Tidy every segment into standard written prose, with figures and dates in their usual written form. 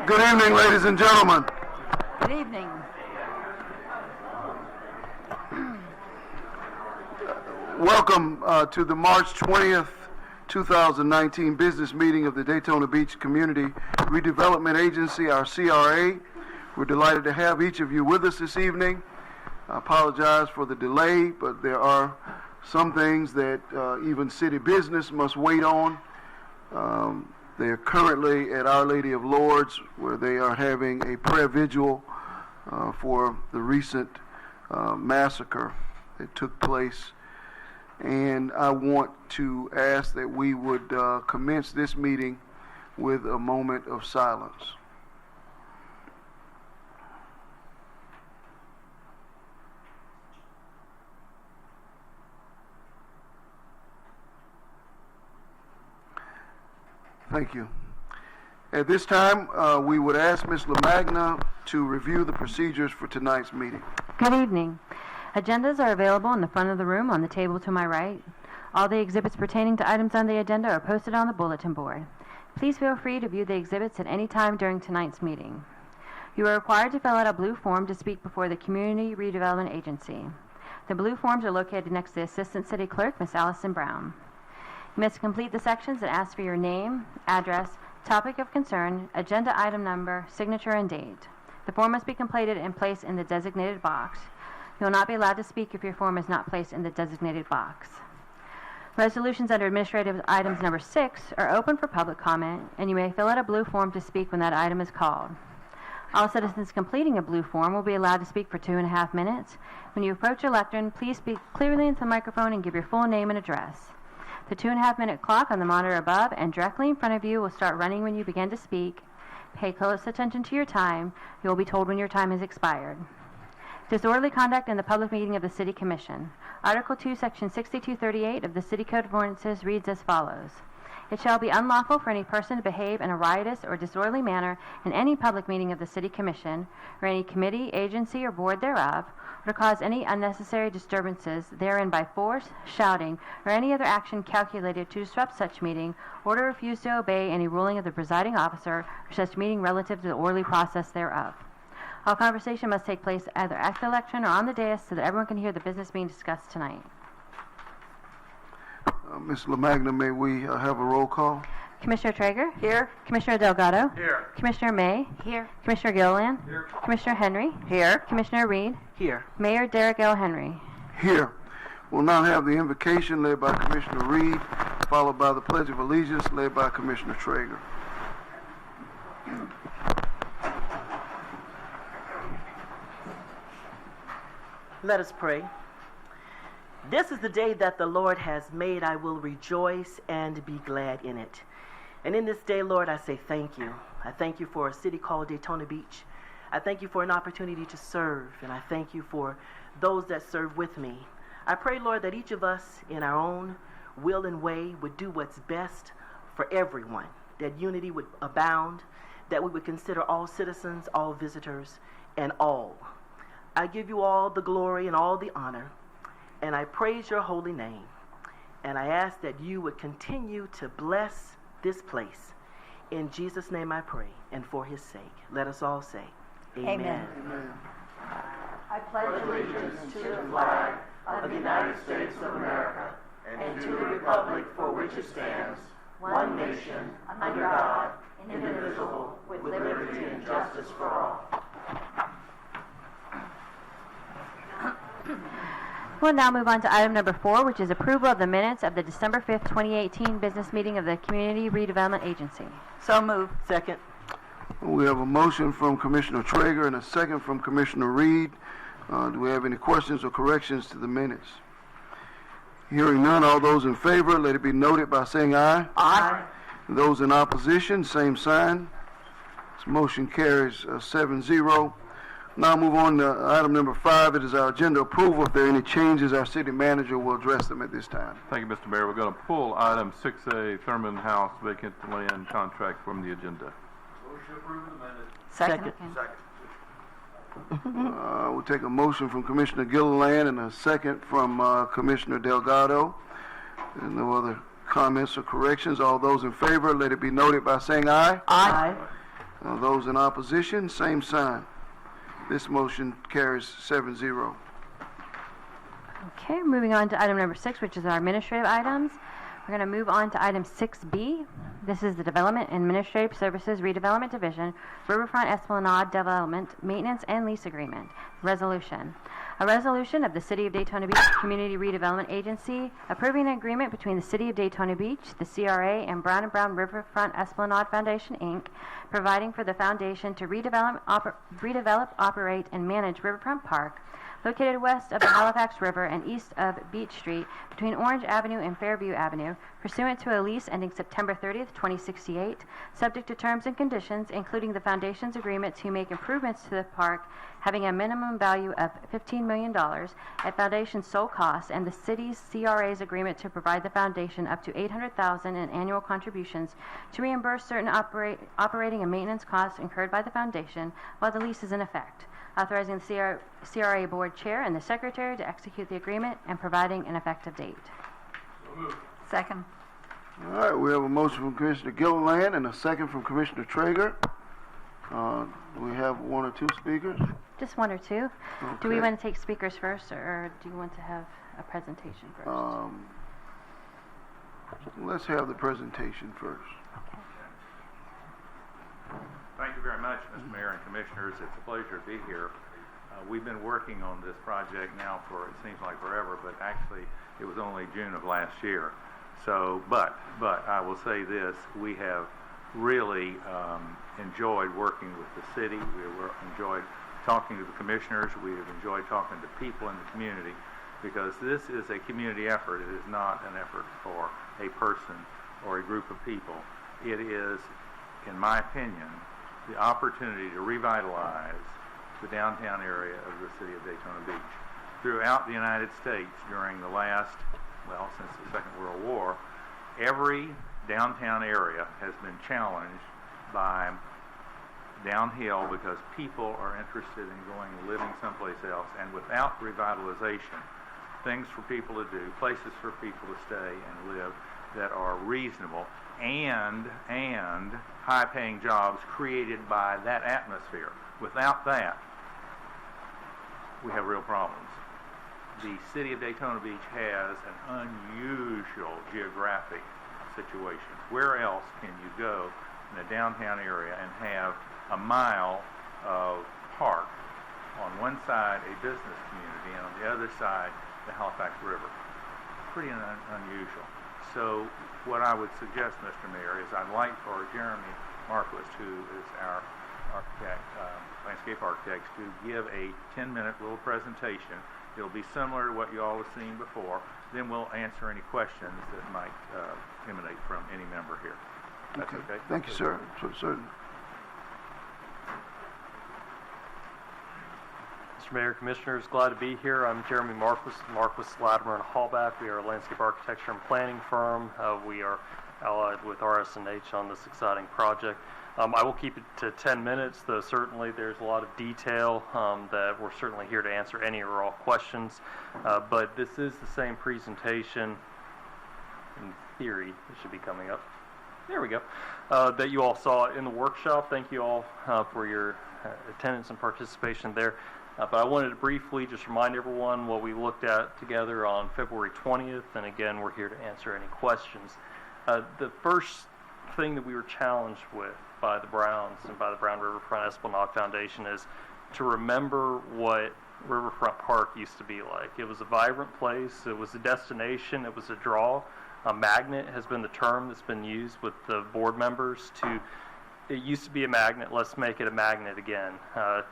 Good evening, ladies and gentlemen. Good evening. Welcome to the March 20th, 2019 business meeting of the Daytona Beach Community Redevelopment Agency, our CRA. We're delighted to have each of you with us this evening. I apologize for the delay, but there are some things that even city business must wait on. They are currently at Our Lady of Lourdes, where they are having a prayer vigil for the recent massacre that took place. And I want to ask that we would commence this meeting with a moment of silence. Thank you. At this time, we would ask Ms. LaMagna to review the procedures for tonight's meeting. Good evening. Agendas are available in the front of the room on the table to my right. All the exhibits pertaining to items on the agenda are posted on the bulletin board. Please feel free to view the exhibits at any time during tonight's meeting. You are required to fill out a blue form to speak before the Community Redevelopment Agency. The blue forms are located next to the Assistant City Clerk, Ms. Allison Brown. You must complete the sections that ask for your name, address, topic of concern, agenda item number, signature, and date. The form must be completed and placed in the designated box. You will not be allowed to speak if your form is not placed in the designated box. Resolutions under administrative items number 6 are open for public comment, and you may fill out a blue form to speak when that item is called. All citizens completing a blue form will be allowed to speak for 2.5 minutes. When you approach your lectern, please speak clearly into the microphone and give your full name and address. The 2.5-minute clock on the monitor above and directly in front of you will start running when you begin to speak. Pay close attention to your time. You will be told when your time has expired. Disorderly conduct in the public meeting of the City Commission. Article 2, Section 6238 of the City Code of Ordinances reads as follows. It shall be unlawful for any person to behave in a riotous or disorderly manner in any public meeting of the City Commission, or any committee, agency, or board thereof, or to cause any unnecessary disturbances therein by force, shouting, or any other action calculated to disrupt such meeting, or to refuse to obey any ruling of the presiding officer or such meeting relative to the orderly process thereof. All conversation must take place either at the lectern or on the dais so that everyone can hear the business being discussed tonight. Ms. LaMagna, may we have a roll call? Commissioner Traeger? Here. Commissioner Delgado? Here. Commissioner May? Here. Commissioner Gilliland? Here. Commissioner Henry? Here. Commissioner Reed? Here. Mayor Derek L. Henry? Here. We'll now have the invocation led by Commissioner Reed, followed by the Pledge of Allegiance led by Commissioner Traeger. Let us pray. This is the day that the Lord has made. I will rejoice and be glad in it. And in this day, Lord, I say thank you. I thank you for a city called Daytona Beach. I thank you for an opportunity to serve, and I thank you for those that serve with me. I pray, Lord, that each of us in our own will and way would do what's best for everyone, that unity would abound, that we would consider all citizens, all visitors, and all. I give you all the glory and all the honor, and I praise your holy name. And I ask that you would continue to bless this place. In Jesus' name I pray, and for his sake. Let us all say, Amen. Amen. I pledge allegiance to the flag of the United States of America and to the republic for which it stands, one nation, under God, indivisible, with liberty and justice for all. We'll now move on to item number 4, which is approval of the minutes of the December 5th, 2018 business meeting of the Community Redevelopment Agency. So moved. Second. We have a motion from Commissioner Traeger and a second from Commissioner Reed. Do we have any questions or corrections to the minutes? Hearing none, all those in favor, let it be noted by saying aye. Aye. Those in opposition, same sign. This motion carries 7-0. Now move on to item number 5. It is our agenda approval. If there are any changes, our city manager will address them at this time. Thank you, Mr. Mayor. We're going to pull item 6A, Thurman House vacant land contract from the agenda. Motion approved and amended. Second. We'll take a motion from Commissioner Gilliland and a second from Commissioner Delgado. There's no other comments or corrections. All those in favor, let it be noted by saying aye. Aye. Those in opposition, same sign. This motion carries 7-0. Okay, moving on to item number 6, which is our administrative items. We're going to move on to item 6B. This is the Development and Administrative Services Redevelopment Division, Riverfront Esplanade Development Maintenance and Lease Agreement. Resolution. A resolution of the City of Daytona Beach Community Redevelopment Agency approving an agreement between the City of Daytona Beach, the CRA, and Brown & Brown Riverfront Esplanade Foundation, Inc., providing for the foundation to redevelop, operate, and manage Riverfront Park, located west of the Halifax River and east of Beach Street, between Orange Avenue and Fairview Avenue, pursuant to a lease ending September 30th, 2068, subject to terms and conditions, including the Foundation's agreement to make improvements to the park having a minimum value of $15 million at Foundation's sole cost, and the City's CRA's agreement to provide the Foundation up to $800,000 in annual contributions to reimburse certain operating and maintenance costs incurred by the Foundation while the lease is in effect, authorizing the CRA Board Chair and the Secretary to execute the agreement and providing an effective date. Second. All right, we have a motion from Commissioner Gilliland and a second from Commissioner Traeger. Do we have one or two speakers? Just one or two. Do we Okay. want to take speakers first, or do you want to have a presentation first? Let's have the presentation first. Thank you very much, Mr. Mayor and Commissioners. It's a pleasure to be here. We've been working on this project now for, it seems like forever, but actually it was only June of last year. So, but I will say this, we have really enjoyed working with the city. We have enjoyed talking to the commissioners. We have enjoyed talking to people in the community, because this is a community effort. It is not an effort for a person or a group of people. It is, in my opinion, the opportunity to revitalize the downtown area of the city of Daytona Beach. Throughout the United States during the last, well, since the Second World War, every downtown area has been challenged by downhill because people are interested in going and living someplace else, and without revitalization, things for people to do, places for people to stay and live that are reasonable, and high-paying jobs created by that atmosphere. Without that, we have real problems. The city of Daytona Beach has an unusual geographic situation. Where else can you go in a downtown area and have a mile of park on one side, a business community, and on the other side, the Halifax River? Pretty unusual. So what I would suggest, Mr. Mayor, is I'd like for Jeremy Marquis, who is our architect, landscape architect, to give a 10-minute little presentation. It'll be similar to what you all have seen before. Then we'll answer any questions that might emanate from any member here. That's okay? Thank you, sir. Certainly. Mr. Mayor, Commissioners, glad to be here. I'm Jeremy Marquis, Latimer and Hallback. We are a landscape architecture and planning firm. We are allied with RS&H on this exciting project. I will keep it to 10 minutes, though certainly there's a lot of detail that we're certainly here to answer any or all questions. But this is the same presentation, in theory, it should be coming up. There we go. That you all saw in the workshop. Thank you all for your attendance and participation there. But I wanted to briefly just remind everyone what we looked at together on February 20th, and again, we're here to answer any questions. The first thing that we were challenged with by the Browns and by the Brown Riverfront Esplanade Foundation is to remember what Riverfront Park used to be like. It was a vibrant place, it was a destination, it was a draw. A magnet has been the term that's been used with the board members to, it used to be a magnet, let's make it a magnet again,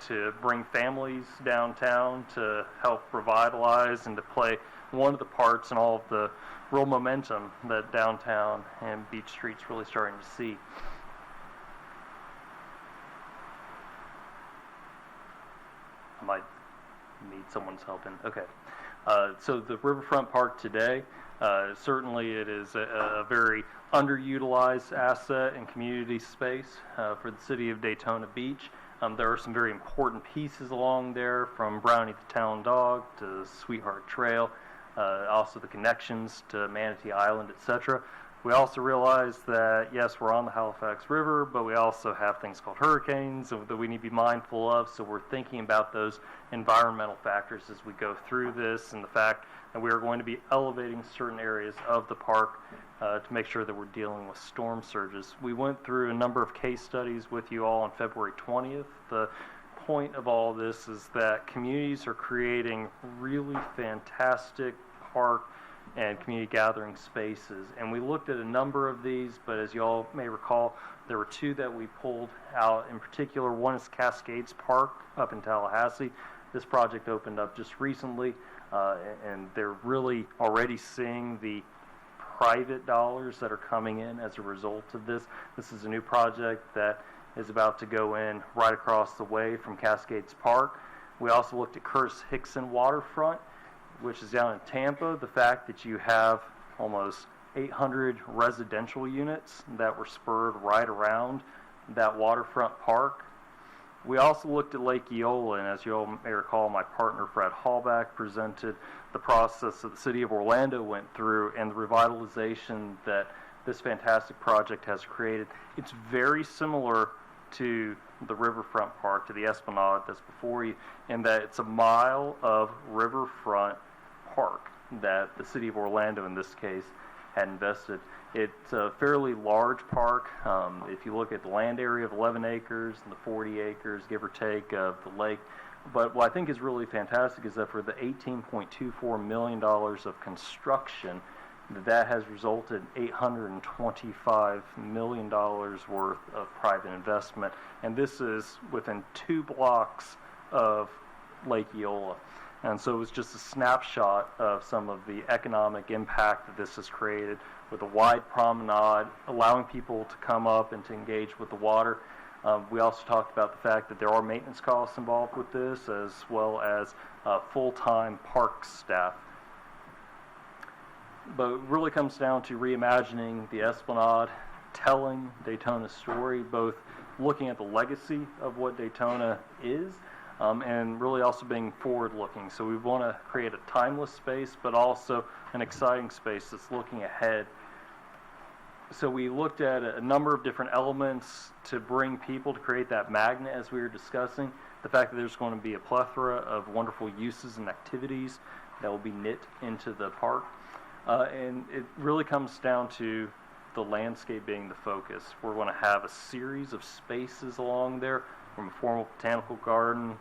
to bring families downtown, to help revitalize and to play one of the parts in all of the real momentum that downtown and Beach Street's really starting to see. I might need someone's help in. Okay. So the Riverfront Park today, certainly it is a very underutilized asset and community space for the city of Daytona Beach. There are some very important pieces along there, from Brownie the Town Dog to Sweetheart Trail, also the connections to Manatee Island, etc. We also realized that, yes, we're on the Halifax River, but we also have things called hurricanes that we need to be mindful of. So we're thinking about those environmental factors as we go through this, and the fact that we are going to be elevating certain areas of the park to make sure that we're dealing with storm surges. We went through a number of case studies with you all on February 20th. The point of all this is that communities are creating really fantastic park and community gathering spaces. And we looked at a number of these, but as you all may recall, there were two that we pulled out in particular. One is Cascades Park up in Tallahassee. This project opened up just recently, and they're really already seeing the private dollars that are coming in as a result of this. This is a new project that is about to go in right across the way from Cascades Park. We also looked at Curtis Hickson Waterfront, which is down in Tampa. The fact that you have almost 800 residential units that were spurred right around that waterfront park. We also looked at Lake Eola, and as you all may recall, my partner Fred Hallback presented the process that the city of Orlando went through and the revitalization that this fantastic project has created. It's very similar to the riverfront park, to the Esplanade that's before you, in that it's a mile of riverfront park that the city of Orlando, in this case, had invested. It's a fairly large park. If you look at the land area of 11 acres and the 40 acres, give or take, of the lake. But what I think is really fantastic is that for the $18.24 million of construction, that has resulted in $825 million worth of private investment. And this is within 2 blocks of Lake Eola. And so it was just a snapshot of some of the economic impact that this has created, with a wide promenade, allowing people to come up and to engage with the water. We also talked about the fact that there are maintenance costs involved with this, as well as full-time park staff. But it really comes down to reimagining the Esplanade, telling Daytona's story, both looking at the legacy of what Daytona is, and really also being forward-looking. So we want to create a timeless space, but also an exciting space that's looking ahead. So we looked at a number of different elements to bring people, to create that magnet, as we were discussing. The fact that there's going to be a plethora of wonderful uses and activities that will be knit into the park. And it really comes down to the landscape being the focus. We're going to have a series of spaces along there, from a formal botanical garden,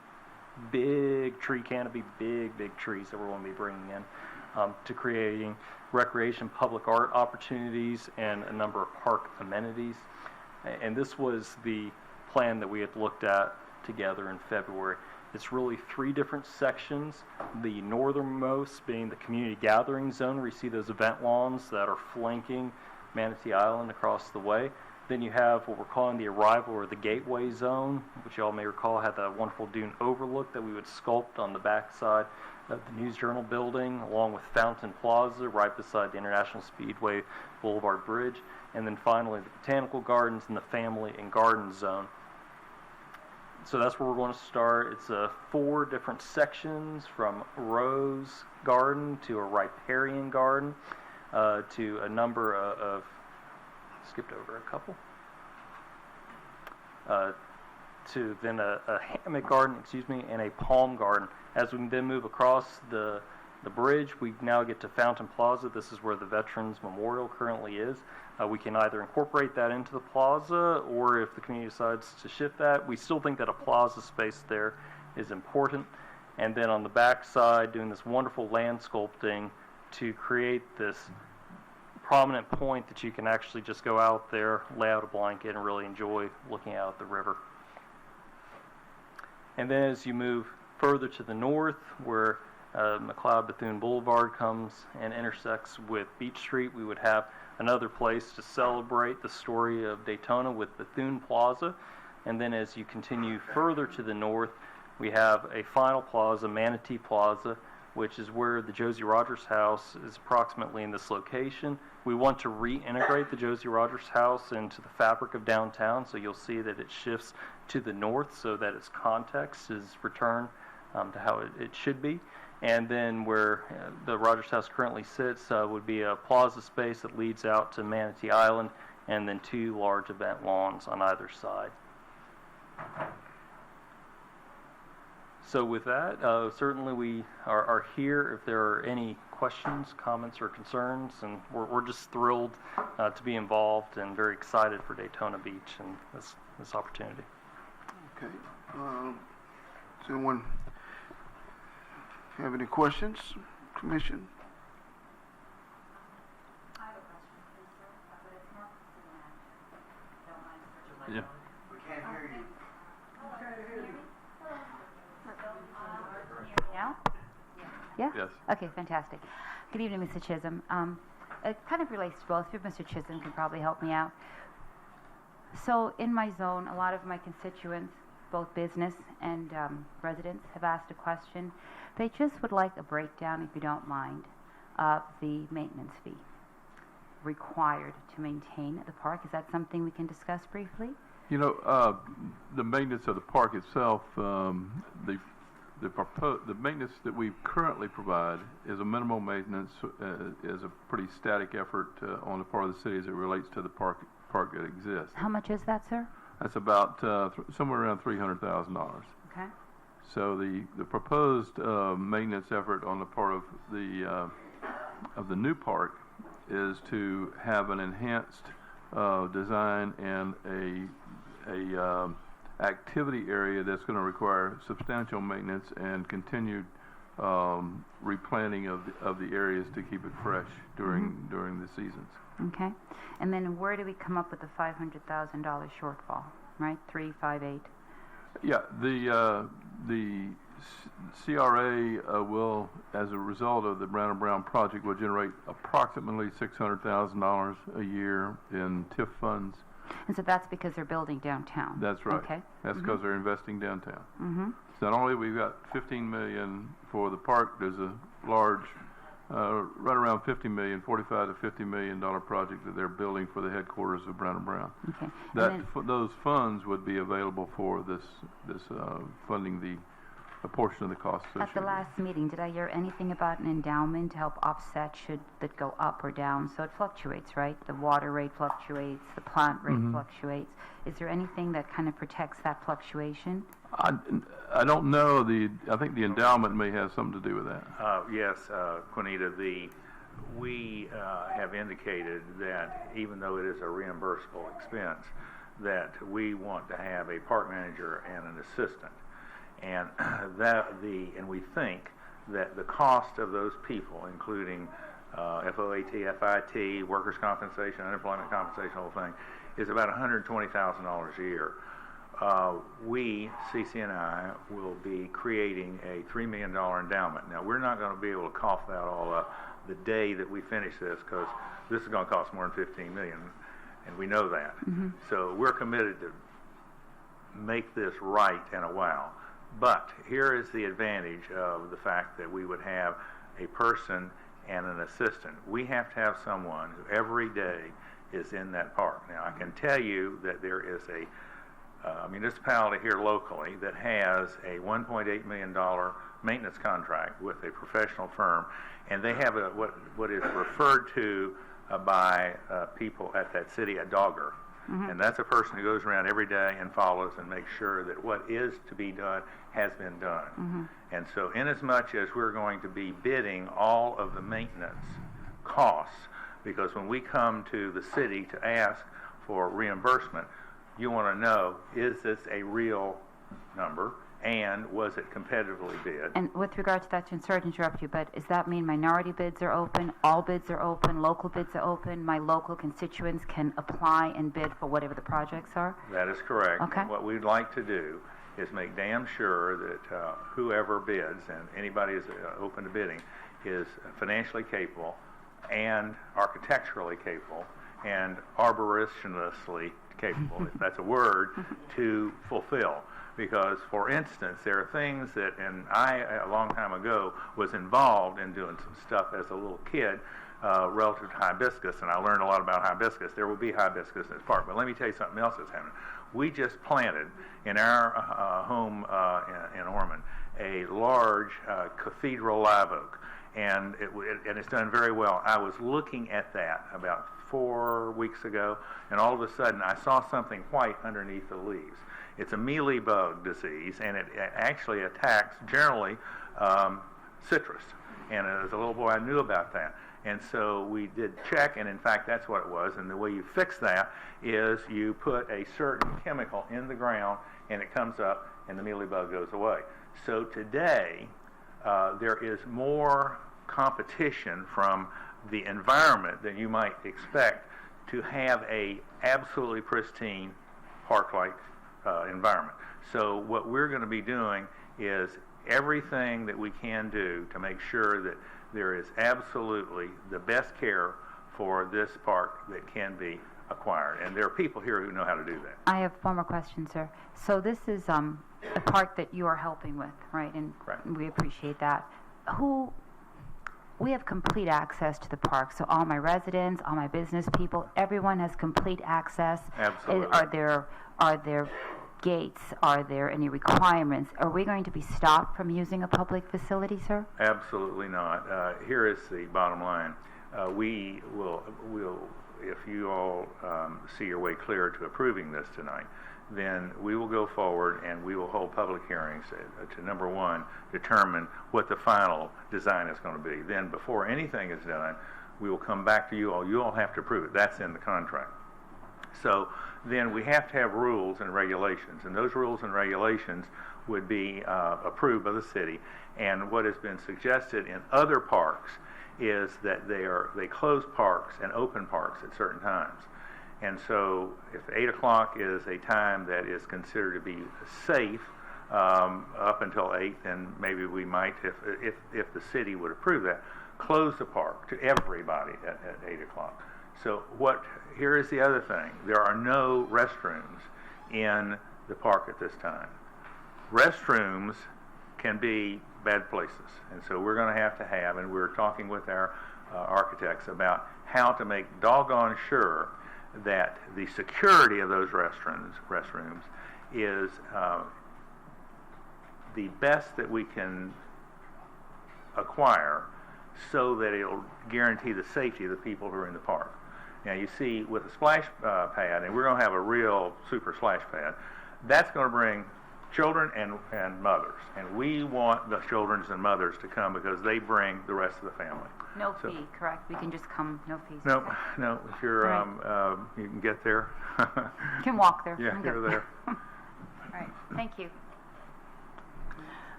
big tree canopy, big trees that we're going to be bringing in, to creating recreation, public art opportunities, and a number of park amenities. And this was the plan that we had looked at together in February. It's really 3 different sections. The northernmost being the community gathering zone, where you see those event lawns that are flanking Manatee Island across the way. Then you have what we're calling the arrival or the gateway zone, which you all may recall had that wonderful dune overlook that we would sculpt on the backside of the News Journal building, along with Fountain Plaza right beside the International Speedway Boulevard Bridge. And then finally the botanical gardens and the family and garden zone. So that's where we're going to start. It's 4 different sections, from Rose Garden to a riparian garden, to a number of skipped over a couple, to then a hammock garden, and a palm garden. As we then move across the bridge, we now get to Fountain Plaza. This is where the Veterans Memorial currently is. We can either incorporate that into the plaza, or if the community decides to shift that, we still think that a plaza space there is important. And then on the back side, doing this wonderful land sculpting to create this prominent point that you can actually just go out there, lay out a blanket, and really enjoy looking out at the river. And then as you move further to the north, where McLeod-Bethune Boulevard comes and intersects with Beach Street, we would have another place to celebrate the story of Daytona with Bethune Plaza. And then as you continue further to the north, we have a final plaza, Manatee Plaza, which is where the Josie Rogers House is approximately in this location. We want to reintegrate the Josie Rogers House into the fabric of downtown, so you'll see that it shifts to the north so that its context is returned to how it should be. And then where the Rogers House currently sits would be a plaza space that leads out to Manatee Island, and then 2 large event lawns on either side. So with that, certainly we are here if there are any questions, comments, or concerns, and we're just thrilled to be involved and very excited for Daytona Beach and this opportunity. Okay. Does anyone have any questions, Commission? I have a question, please, sir, but it's not the city manager. Don't mind switching my Yeah. phone. We can't hear you. Can you hear me now? Yeah? Yes. Okay, fantastic. Good evening, Mr. Chisholm. It kind of relates to both of you. Mr. Chisholm can probably help me out. So in my zone, a lot of my constituents, both business and residents, have asked a question. They just would like a breakdown, if you don't mind, of the maintenance fee required to maintain the park. Is that something we can discuss briefly? You know, the maintenance of the park itself, the maintenance that we currently provide is a minimal maintenance, is a pretty static effort on the part of the city as it relates to the park that exists. How much is that, sir? That's about somewhere around $300,000. Okay. So the proposed maintenance effort on the part of the new park is to have an enhanced design and a activity area that's going to require substantial maintenance and continued replanting of the areas to keep it fresh during the seasons. Okay. And then where do we come up with the $500,000 shortfall, right? 358. Yeah, the CRA will, as a result of the Brown & Brown project, will generate approximately $600,000 a year in TIF funds. And so that's because they're building downtown. That's right. Okay. That's because they're investing downtown. Mm-hmm. So not only we've got $15 million for the park, there's a large, right around $50 million, $45 to $50 million project that they're building for the headquarters of Brown & Brown. Okay. Those funds would be available for this funding a portion of the cost associated. At the last meeting, did I hear anything about an endowment to help offset should that go up or down? So it fluctuates, right? The water rate fluctuates, the plant rate fluctuates. Is there anything that kind of protects that fluctuation? I don't know. I think the endowment may have something to do with that. Yes, Juanita, we have indicated that even though it is a reimbursable expense, that we want to have a park manager and an assistant. And and we think that the cost of those people, including FOAT, FIT, workers' compensation, unemployment compensation, the whole thing, is about $120,000 a year. We, CCNI, will be creating a $3 million endowment. Now, we're not going to be able to cough that all up the day that we finish this, because this is going to cost more than $15 million, and we know that. So we're committed to make this right in a while. But here is the advantage of the fact that we would have a person and an assistant. We have to have someone who every day is in that park. Now, I can tell you that there is a municipality here locally that has a $1.8 million maintenance contract with a professional firm, and they have what is referred to by people at that city a dogger. And that's a person who goes around every day and follows and makes sure that what is to be done has been done. And so inasmuch as we're going to be bidding all of the maintenance costs, because when we come to the city to ask for reimbursement, you want to know, is this a real number, and was it competitively bid? And with regard to that, sorry to interrupt you, but does that mean minority bids are open, all bids are open, local bids are open, my local constituents can apply and bid for whatever the projects are? That is correct. Okay. What we'd like to do is make damn sure that whoever bids, and anybody is open to bidding, is financially capable and architecturally capable and arboristically capable, if that's a word, to fulfill. Because, for instance, there are things that, and I, a long time ago, was involved in doing some stuff as a little kid relative to hibiscus, and I learned a lot about hibiscus. There will be hibiscus in this park, but let me tell you something else that's happening. We just planted in our home in Ormond a large cathedral live oak, and it's done very well. I was looking at that about 4 weeks ago, and all of a sudden I saw something white underneath the leaves. It's a mealybug disease, and it actually attacks generally citrus. And as a little boy, I knew about that. And so we did check, and in fact, that's what it was. And the way you fix that is you put a certain chemical in the ground, and it comes up, and the mealybug goes away. So today, there is more competition from the environment than you might expect to have a absolutely pristine park-like environment. So what we're going to be doing is everything that we can do to make sure that there is absolutely the best care for this park that can be acquired. And there are people here who know how to do that. I have one more question, sir. So this is a park that you are helping with, right? And Correct. we appreciate that. We have complete access to the park, so all my residents, all my business people, everyone has complete access. Absolutely. Are there gates? Are there any requirements? Are we going to be stopped from using a public facility, sir? Absolutely not. Here is the bottom line. We will, if you all see your way clear to approving this tonight, then we will go forward and we will hold public hearings to, number one, determine what the final design is going to be. Then before anything is done, we will come back to you all. You all have to approve it. That's in the contract. So then we have to have rules and regulations, and those rules and regulations would be approved by the city. And what has been suggested in other parks is that they close parks and open parks at certain times. And so if 8 o'clock is a time that is considered to be safe up until 8, then maybe we might, if the city would approve that, close the park to everybody at 8 o'clock. So here is the other thing. There are no restrooms in the park at this time. Restrooms can be bad places. And so we're going to have, and we're talking with our architects about how to make doggone sure that the security of those restrooms is the best that we can acquire so that it'll guarantee the safety of the people who are in the park. Now you see with a splash pad, and we're going to have a real super splash pad, that's going to bring children and mothers. And we want the children and mothers to come because they bring the rest of the family. No fee, correct? We can just come, no fees. No, if you're, Right. you can get there. You can walk there. Yeah, I'm you're good. there. All right, thank you.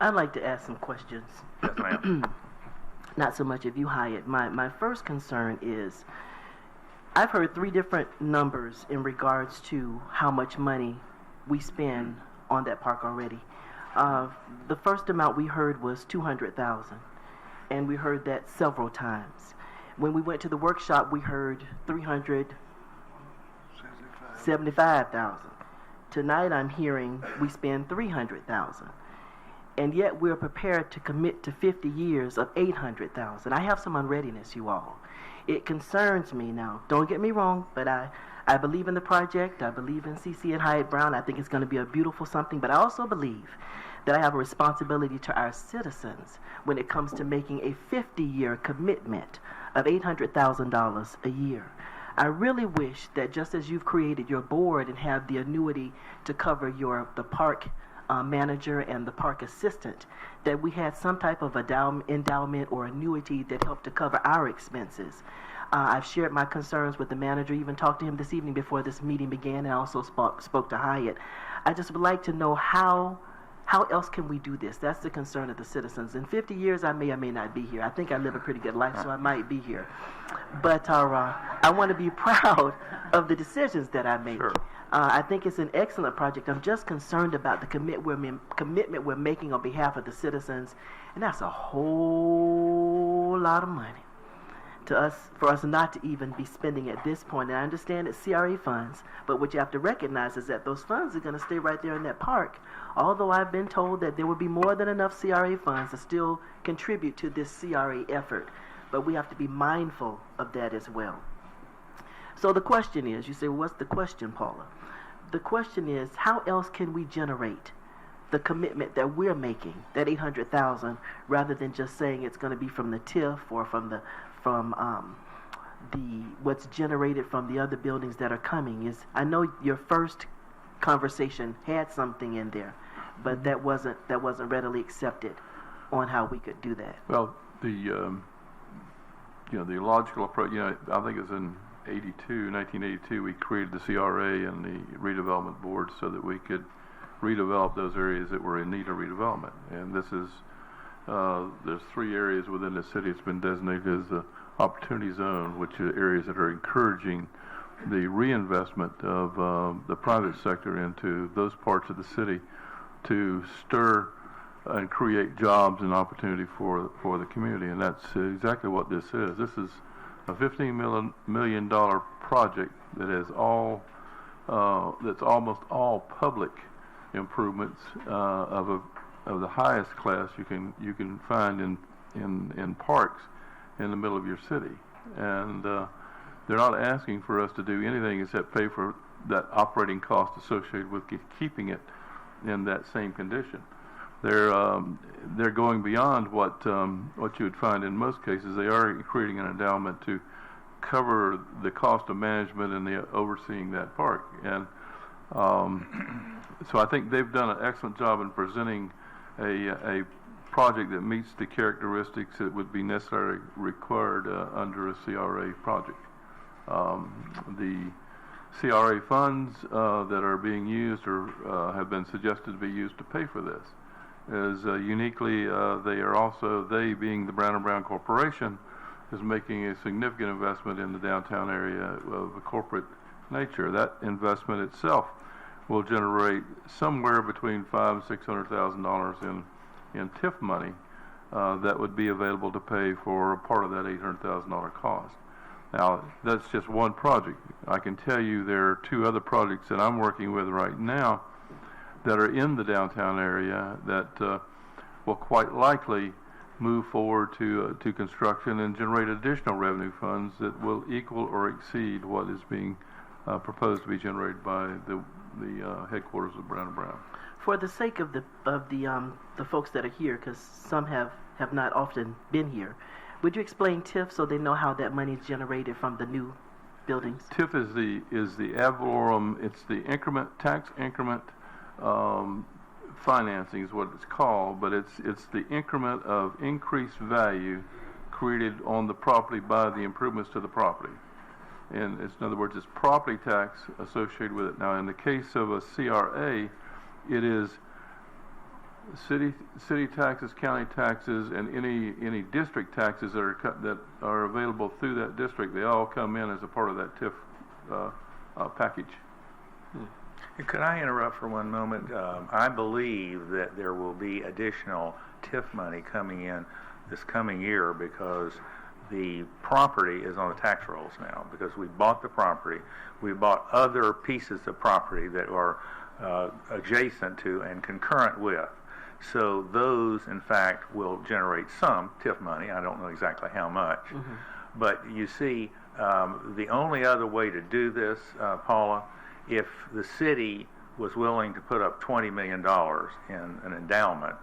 I'd like to ask some questions. Yes, ma'am. Not so much of you, Hyatt. My first concern is, I've heard 3 different numbers in regards to how much money we spend on that park already. The first amount we heard was $200,000, and we heard that several times. When we went to the workshop, we heard $375,000. Tonight, I'm hearing we spend $300,000, and yet we're prepared to commit to 50 years of $800,000. I have some unreadiness, you all. It concerns me now. Don't get me wrong, but I believe in the project. I believe in CC and Hyatt Brown. I think it's going to be a beautiful something, but I also believe that I have a responsibility to our citizens when it comes to making a 50-year commitment of $800,000 a year. I really wish that just as you've created your board and have the annuity to cover the park manager and the park assistant, that we had some type of endowment or annuity that helped to cover our expenses. I've shared my concerns with the manager, even talked to him this evening before this meeting began, and I also spoke to Hyatt. I just would like to know how else can we do this? That's the concern of the citizens. In 50 years, I may or may not be here. I think I live a pretty good life, so I might be here. But I want to be proud of the decisions that I make. Sure. I think it's an excellent project. I'm just concerned about the commitment we're making on behalf of the citizens, and that's a whole lot of money for us not to even be spending at this point. And I understand it's CRA funds, but what you have to recognize is that those funds are going to stay right there in that park. Although I've been told that there will be more than enough CRA funds to still contribute to this CRA effort. but we have to be mindful of that as well. So the question is, you say, well, what's the question, Paula? The question is, how else can we generate the commitment that we're making, that $800,000, rather than just saying it's going to be from the TIF or from the what's generated from the other buildings that are coming? Is, I know your first conversation had something in there, but that wasn't readily accepted on how we could do that. Well, the logical approach, I think it was in 1982, we created the CRA and the redevelopment board so that we could redevelop those areas that were in need of redevelopment. And this is, there's 3 areas within the city it's been designated as the opportunity zone, which are areas that are encouraging the reinvestment of the private sector into those parts of the city to stir and create jobs and opportunity for the community. And that's exactly what this is. This is a $15 million project that is that's almost all public improvements of the highest class you can find in parks in the middle of your city. And they're not asking for us to do anything except pay for that operating cost associated with keeping it in that same condition. They're going beyond what you would find in most cases. They are creating an endowment to cover the cost of management and the overseeing that park. And so I think they've done an excellent job in presenting a project that meets the characteristics that would be necessarily required under a CRA project. The CRA funds that are being used or have been suggested to be used to pay for this is uniquely, they being the Brown & Brown Corporation, is making a significant investment in the downtown area of a corporate nature. That investment itself will generate somewhere between $500,000 and $600,000 in TIF money that would be available to pay for a part of that $800,000 cost. Now, that's just one project. I can tell you there are 2 other projects that I'm working with right now that are in the downtown area that will quite likely move forward to construction and generate additional revenue funds that will equal or exceed what is being proposed to be generated by the headquarters of Brown & Brown. For the sake of the folks that are here, because some have not often been here, would you explain TIF so they know how that money is generated from the new buildings? TIF is the ad valorem. It's the tax increment financing is what it's called, but it's the increment of increased value created on the property by the improvements to the property. And in other words, it's property tax associated with it. Now, in the case of a CRA, it is city taxes, county taxes, and any district taxes that are available through that district. They all come in as a part of that TIF package. Could I interrupt for one moment? I believe that there will be additional TIF money coming in this coming year because the property is on the tax rolls now, because we bought the property. We bought other pieces of property that are adjacent to and concurrent with. So those, in fact, will generate some TIF money. I don't know exactly how much. Mm-hmm. But you see, the only other way to do this, Paula, if the city was willing to put up $20 million in an endowment,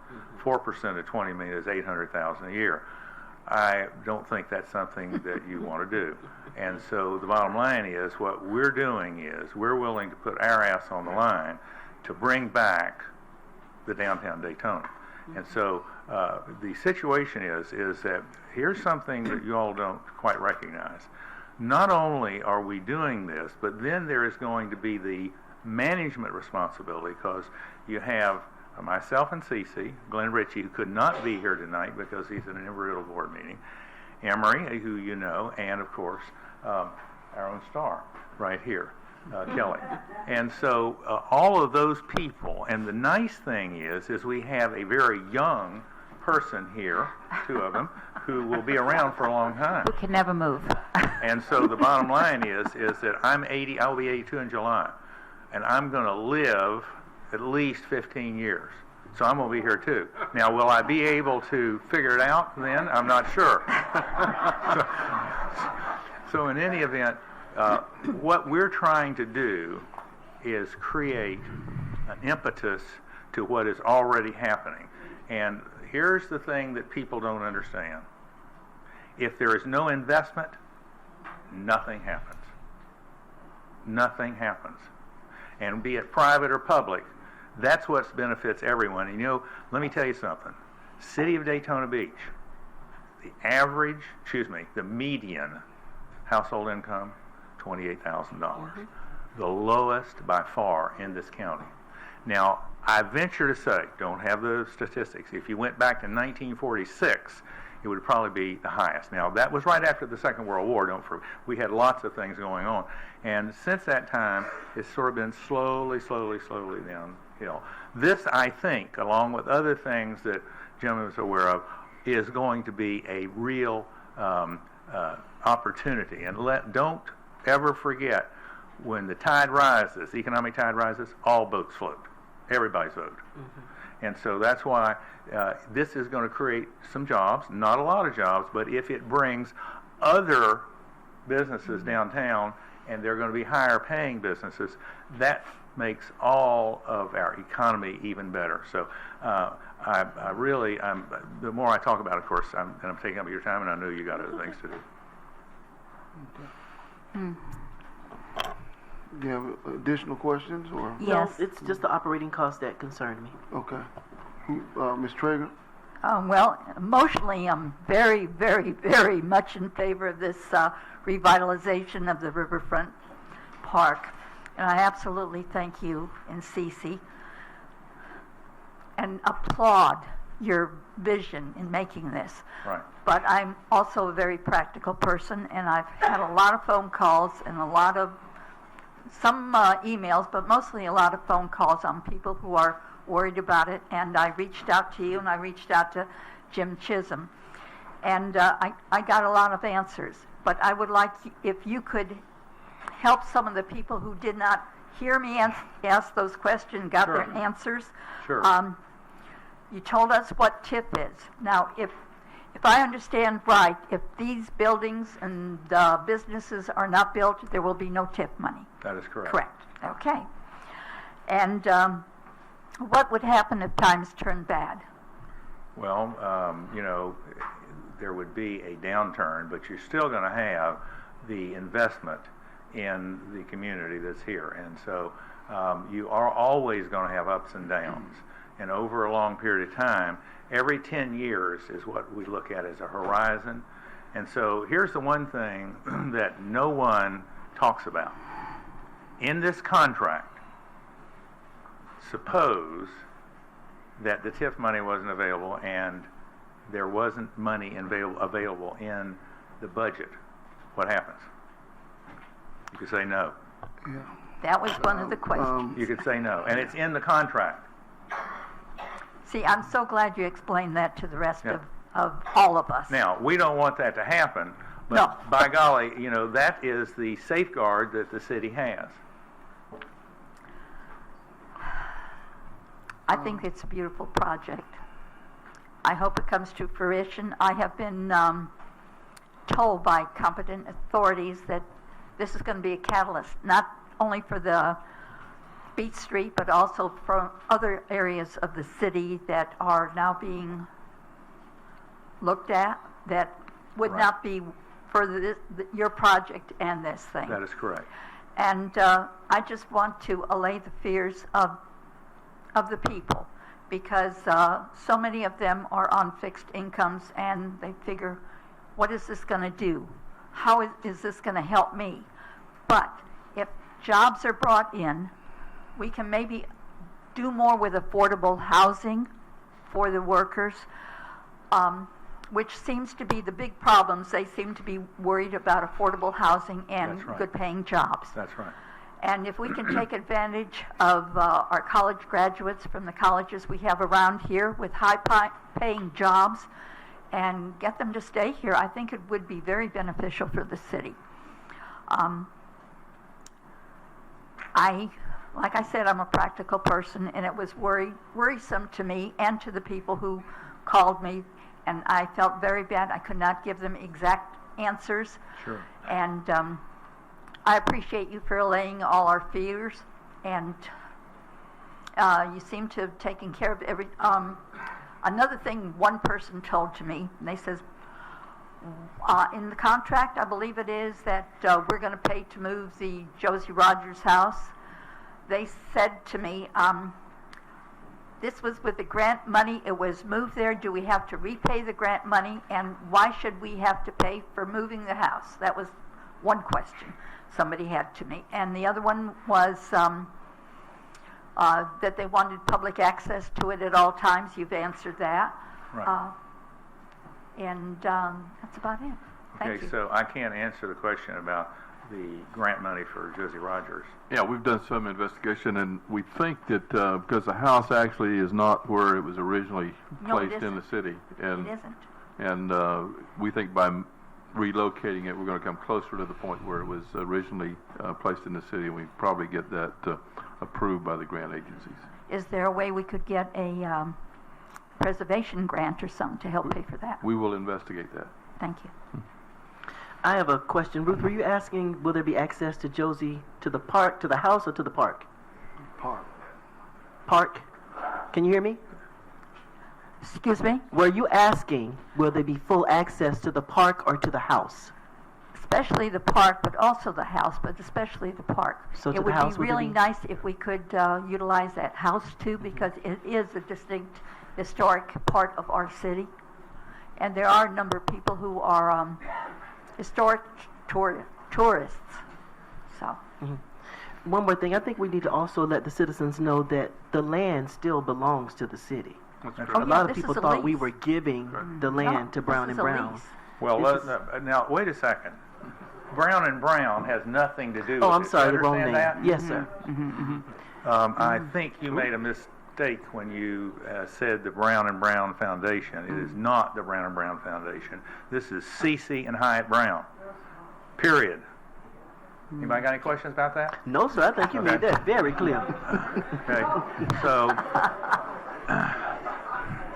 4% of $20 million is $800,000 a year. I don't think that's something that you want to do. And so the bottom line is, what we're doing is we're willing to put our ass on the line to bring back the downtown Daytona. And so the situation is that here's something that you all don't quite recognize. Not only are we doing this, but then there is going to be the management responsibility, because you have myself and Cece, Glenn Ritchie, who could not be here tonight because he's in an Embry-Riddle board meeting, Emery, who you know, and of course our own star right here, Kelly. And so all of those people, and the nice thing is we have a very young person here, 2 of them, who will be around for a long time. Who can never move. And so the bottom line is that I'm 80, I'll be 82 in July, and I'm going to live at least 15 years. So I'm going to be here too. Now, will I be able to figure it out then? I'm not sure. So in any event, what we're trying to do is create an impetus to what is already happening. And here's the thing that people don't understand. If there is no investment, nothing happens. Nothing happens. And be it private or public, that's what benefits everyone. And let me tell you something. City of Daytona Beach, the median household income, $28,000. The lowest by far in this county. Now, I venture to say, don't have the statistics, if you went back to 1946, it would probably be the highest. Now, that was right after the Second World War. We had lots of things going on. And since that time, it's sort of been slowly downhill. This, I think, along with other things that Jim is aware of, is going to be a real opportunity. And don't ever forget, when the tide rises, the economic tide rises, all boats float. Everybody's vote. And so that's why this is going to create some jobs, not a lot of jobs, but if it brings other businesses downtown, and they're going to be higher paying businesses, that makes all of our economy even better. So the more I talk about it, of course, I'm taking up your time, and I know you got other things to do. Do you have additional questions, or? No, Yes. it's just the operating costs that concern me. Okay. Ms. Traeger? Well, emotionally, I'm very, very, very much in favor of this revitalization of the Riverfront Park. And I absolutely thank you and Cece and applaud your vision in making this. Right. But I'm also a very practical person, and I've had a lot of phone calls and some emails, but mostly a lot of phone calls on people who are worried about it. And I reached out to you, and I reached out to Jim Chisholm, and I got a lot of answers. But I would like if you could help some of the people who did not hear me ask those questions, got Sure. their answers. Sure. You told us what TIF is. Now, if I understand right, if these buildings and businesses are not built, there will be no TIF money. That is correct. Correct. Okay. And what would happen if times turn bad? Well, there would be a downturn, but you're still going to have the investment in the community that's here. And so you are always going to have ups and downs. And over a long period of time, every 10 years is what we look at as a horizon. And so here's the one thing that no one talks about. In this contract, suppose that the TIF money wasn't available and there wasn't money available in the budget. What happens? You could say no. Yeah. That was one of the questions. You could say no. And it's in the contract. See, I'm so glad you explained that to the rest Yeah. of all of us. Now, we don't want that to happen, but No. by golly, that is the safeguard that the city has. I think it's a beautiful project. I hope it comes to fruition. I have been told by competent authorities that this is going to be a catalyst, not only for the Beach Street, but also for other areas of the city that are now being looked at that would Right. not be for your project and this thing. That is correct. And I just want to allay the fears of the people, because so many of them are on fixed incomes, and they figure, what is this going to do? How is this going to help me? But if jobs are brought in, we can maybe do more with affordable housing for the workers, which seems to be the big problems. They seem to be worried about affordable housing and That's right. good-paying jobs. That's right. And if we can take advantage of our college graduates from the colleges we have around here with high-paying jobs and get them to stay here, I think it would be very beneficial for the city. I like I said, I'm a practical person, and it was worrisome to me and to the people who called me, and I felt very bad. I could not give them exact answers. Sure. And I appreciate you for allaying all our fears, and you seem to have taken care of every. Another thing one person told to me, and they says, in the contract, I believe it is, that we're going to pay to move the Josie Rogers house. They said to me, this was with the grant money. It was moved there. Do we have to repay the grant money? And why should we have to pay for moving the house? That was one question somebody had to me. And the other one was that they wanted public access to it at all times. You've answered that. Right. And that's about it. Thank Okay, you. so I can't answer the question about the grant money for Josie Rogers. Yeah, we've done some investigation, and we think that because the house actually is not where it was originally No, it placed in the isn't. city, and It isn't. and we think by relocating it, we're going to come closer to the point where it was originally placed in the city, and we probably get that approved by the grant agencies. Is there a way we could get a preservation grant or something to help pay for that? We will investigate that. Thank you. I have a question. Ruth, were you asking, will there be access to Josie, to the park, to the house, or to the park? Park. Park? Can you hear me? Excuse me? Were you asking, will there be full access to the park or to the house? Especially the park, but also the house, but especially the park. So to It the would house, be would there really be- nice if we could utilize that house too, because it is a distinct historic part of our city. And there are a number of people who are historic tourists. So, One more thing, I think we need to also let the citizens know that the land still belongs to the city. That's That's correct. A yeah, lot of this people is a thought we lease. were giving the no, land to this Brown is and a Brown. lease. Well, This now, wait a second. Brown and Brown has nothing to do with Oh, I'm it. sorry, You the wrong name. understand that? Yes, sir. I think you made a mistake when you said the Brown and Brown Foundation. It is not the Brown and Brown Foundation. This is Cece and Hyatt Brown. Period. Anybody got any questions about that? No, sir, I think you made Okay. that very clear. Okay, so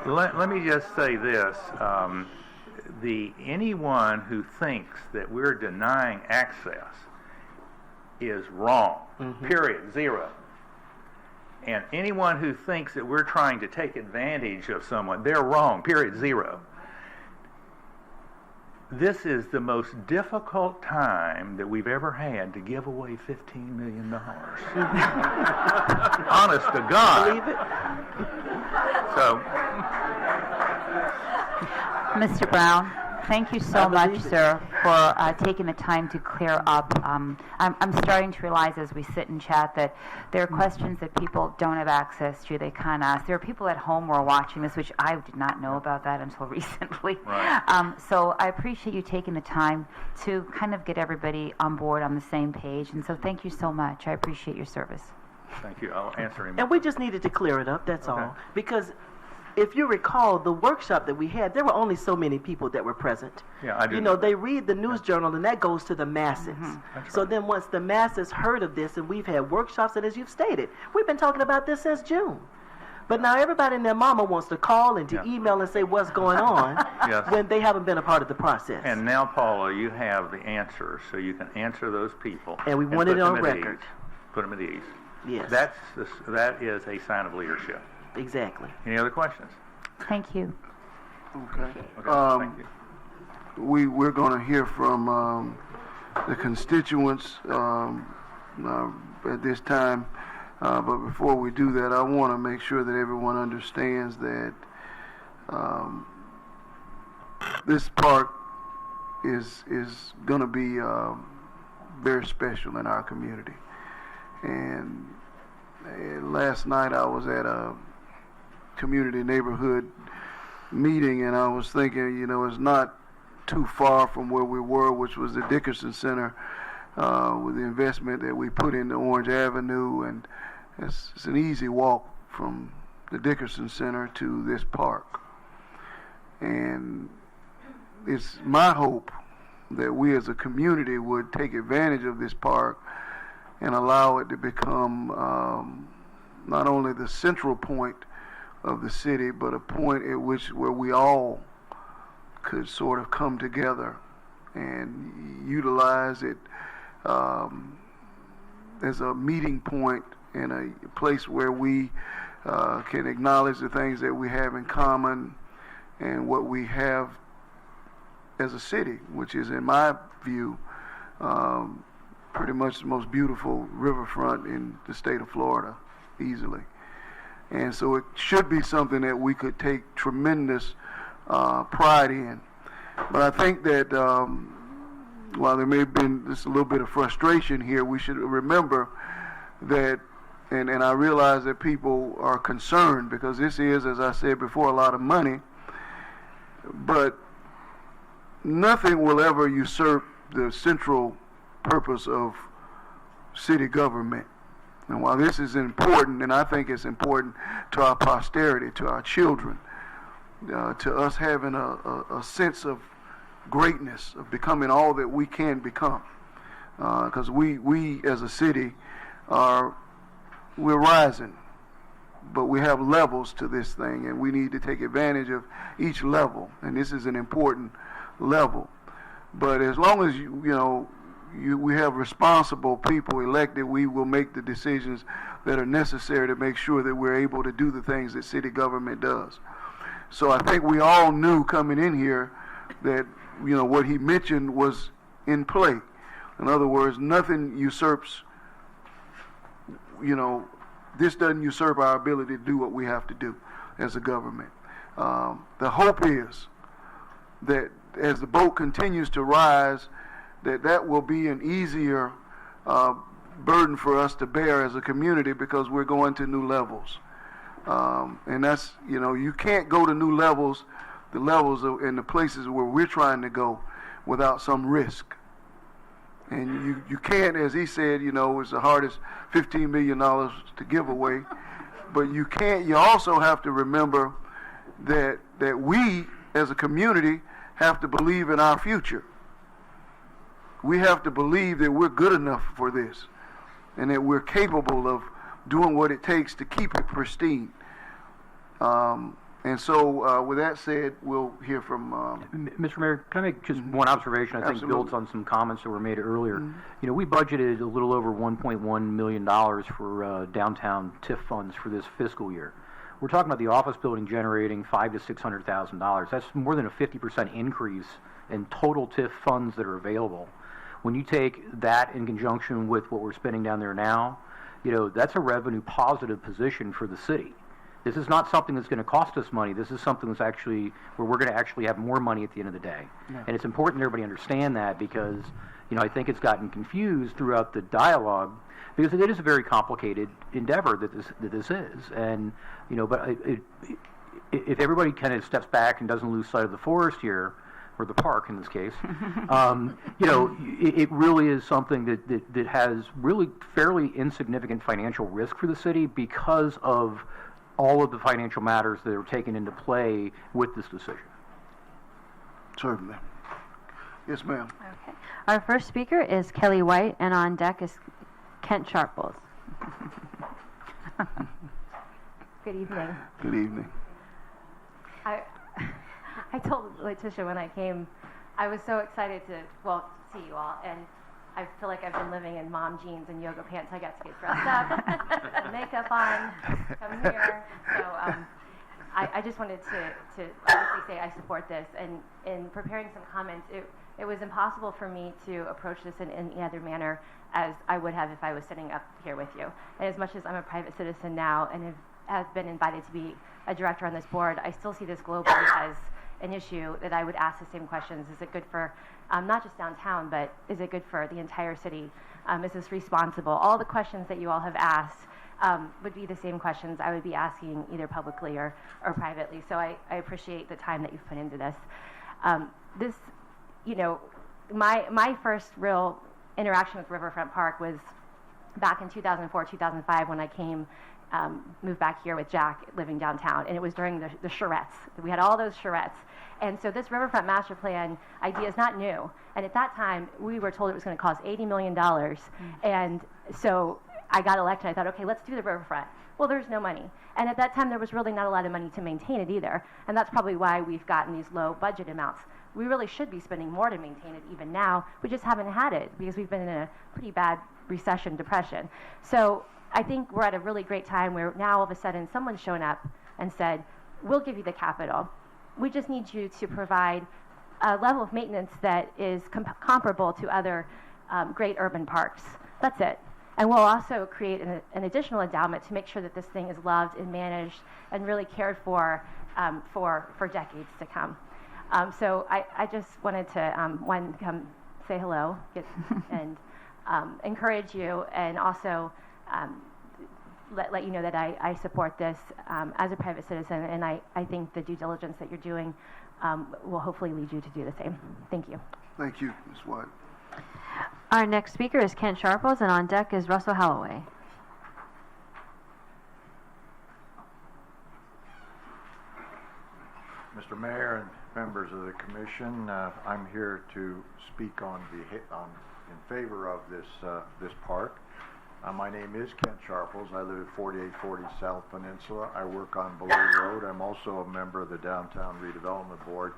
let me just say this. Anyone who thinks that we're denying access is wrong. Period. Zero. And anyone who thinks that we're trying to take advantage of someone, they're wrong. Period. Zero. This is the most difficult time that we've ever had to give away $15 million. Honest to God. Believe it? So, Mr. Brown, thank you so much, sir, for taking the time to clear up. I'm starting to realize as we sit and chat that there are questions that people don't have access to. They can't ask. There are people at home who are watching this, which I did not know about that until recently. Right. So I appreciate you taking the time to kind of get everybody on board on the same page. And so thank you so much. I appreciate your service. thank you. I'll answer him. And we just needed to clear it up, that's Okay. all. Because if you recall, the workshop that we had, there were only so many people that were present. Yeah, I do. You know, they read the news journal, and that goes to the masses. That's So right. then once the masses heard of this, and we've had workshops, and as you've stated, we've been talking about this since June. But now everybody and their mama wants to call and to Yeah. email and say what's going on Yes. when they haven't been a part of the process. And now, Paula, you have the answers, so you can answer those people. And we want put it on them at record. ease. Put them at ease. Yes, That is a sign of leadership. exactly. Any other questions? Thank you. Okay. Okay, thank you. We're going to hear from the constituents at this time. But before we do that, I want to make sure that everyone understands that this park is going to be very special in our community. And last night I was at a community neighborhood meeting, and I was thinking, you know, it's not too far from where we were, which was the Dickerson Center, with the investment that we put into Orange Avenue, and it's an easy walk from the Dickerson Center to this park. And it's my hope that we as a community would take advantage of this park and allow it to become not only the central point of the city, but a point at which where we all could sort of come together and utilize it as a meeting point and a place where we can acknowledge the things that we have in common and what we have as a city, which is, in my view, pretty much the most beautiful riverfront in the state of Florida, easily. And so it should be something that we could take tremendous pride in. But I think that while there may have been just a little bit of frustration here, we should remember that, and I realize that people are concerned because this is, as I said before, a lot of money, but nothing will ever usurp the central purpose of city government. And while this is important, and I think it's important to our posterity, to our children, to us having a sense of greatness, of becoming all that we can become, because we as a city we're rising, but we have levels to this thing, and we need to take advantage of each level, and this is an important level. But as long as we have responsible people elected, we will make the decisions that are necessary to make sure that we're able to do the things that city government does. So I think we all knew coming in here that what he mentioned was in play. In other words, nothing usurps, this doesn't usurp our ability to do what we have to do as a government. The hope is that as the boat continues to rise, that will be an easier burden for us to bear as a community because we're going to new levels. And that's, you can't go to new levels, in the places where we're trying to go without some risk. And you can't, as he said, it's the hardest $15 million to give away. But you also have to remember that we as a community have to believe in our future. We have to believe that we're good enough for this and that we're capable of doing what it takes to keep it pristine. And so with that said, we'll hear from... Mr. Mayor, can I make just one observation? I think builds on some comments that were made earlier. Mm-hmm. We budgeted a little over $1.1 million for downtown TIF funds for this fiscal year. We're talking about the office building generating $500,000 to $600,000. That's more than a 50% increase in total TIF funds that are available. When you take that in conjunction with what we're spending down there now, that's a revenue positive position for the city. This is not something that's going to cost us money. This is something that's actually where we're going to actually have more money at the end of the day. Yeah. And it's important that everybody understand that because, I think it's gotten confused throughout the dialogue because it is a very complicated endeavor that this is. And, but if everybody kind of steps back and doesn't lose sight of the forest here, or the park in this case, it really is something that has really fairly insignificant financial risk for the city because of all of the financial matters that are taken into play with this decision. Certainly. Yes, ma'am. Okay. Our first speaker is Kelly White, and on deck is Kent Sharples. Good evening. Good evening. I told Letitia when I came, I was so excited to, see you all, and I feel like I've been living in mom jeans and yoga pants. I got to get dressed up, put makeup on, come here. So I just wanted to obviously say I support this. And in preparing some comments, it was impossible for me to approach this in any other manner as I would have if I was sitting up here with you. And as much as I'm a private citizen now and have been invited to be a director on this board, I still see this globally as an issue that I would ask the same questions. Is it good for not just downtown, but is it good for the entire city? Is this responsible? All the questions that you all have asked would be the same questions I would be asking either publicly or privately. So I appreciate the time that you've put into this. My first real interaction with Riverfront Park was back in 2004, 2005 when I moved back here with Jack living downtown, and it was during the charrettes. We had all those charrettes. And so this Riverfront Master Plan idea is not new. And at that time, we were told it was going to cost $80 million. And So I got elected. I thought, okay, let's do the riverfront. Well, there's no money. And at that time, there was really not a lot of money to maintain it either. And that's probably why we've gotten these low budget amounts. We really should be spending more to maintain it even now. We just haven't had it because we've been in a pretty bad recession, depression. So I think we're at a really great time where now all of a sudden someone's shown up and said, we'll give you the capital. We just need you to provide a level of maintenance that is comparable to other great urban parks. That's it. And we'll also create an additional endowment to make sure that this thing is loved and managed and really cared for decades to come. So I just wanted to, one, come say hello and encourage you, and also let you know that I support this as a private citizen, and I think the due diligence that you're doing will hopefully lead you to do the same. Thank you. Thank you, Ms. White. Our next speaker is Kent Sharples, and on deck is Russell Holloway. Mr. Mayor and members of the commission, I'm here to speak in favor of this park. My name is Kent Sharples. I live at 4840 South Peninsula. I work on Below Road. I'm also a member of the Downtown Redevelopment Board.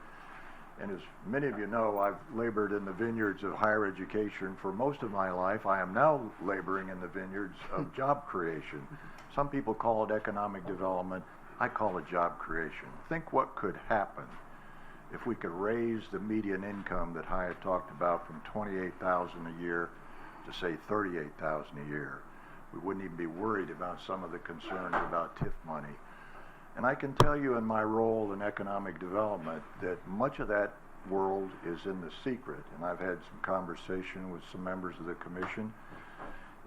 And as many of you know, I've labored in the vineyards of higher education for most of my life. I am now laboring in the vineyards of job creation. Some people call it economic development. I call it job creation. Think what could happen if we could raise the median income that Hyatt talked about from $28,000 a year to say $38,000 a year. We wouldn't even be worried about some of the concerns about TIF money. And I can tell you in my role in economic development that much of that world is in the secret. And I've had some conversation with some members of the commission.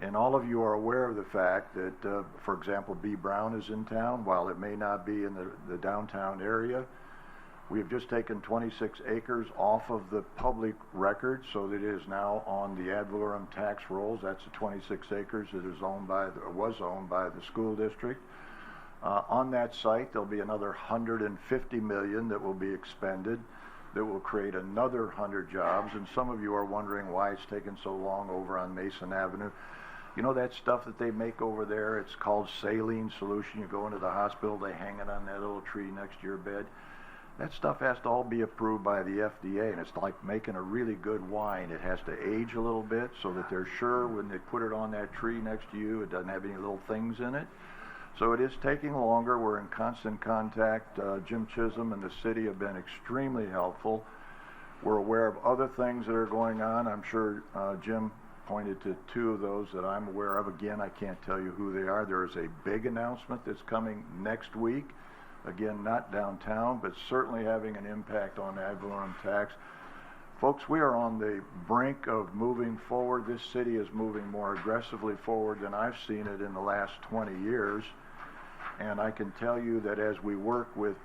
And all of you are aware of the fact that, for example, B. Brown is in town. While it may not be in the downtown area, we have just taken 26 acres off of the public record so that it is now on the ad valorem tax rolls. That's the 26 acres that is was owned by the school district. On that site, there'll be another $150 million that will be expended that will create another 100 jobs. And some of you are wondering why it's taken so long over on Mason Avenue. You know that stuff that they make over there? It's called saline solution. You go into the hospital, they hang it on that little tree next to your bed. That stuff has to all be approved by the FDA, and it's like making a really good wine. It has to age a little bit so that they're sure when they put it on that tree next to you, it doesn't have any little things in it. So it is taking longer. We're in constant contact. Jim Chisholm and the city have been extremely helpful. We're aware of other things that are going on. I'm sure Jim pointed to two of those that I'm aware of. Again, I can't tell you who they are. There is a big announcement that's coming next week. Again, not downtown, but certainly having an impact on ad valorem tax. Folks, we are on the brink of moving forward. This city is moving more aggressively forward than I've seen it in the last 20 years. And I can tell you that as we work with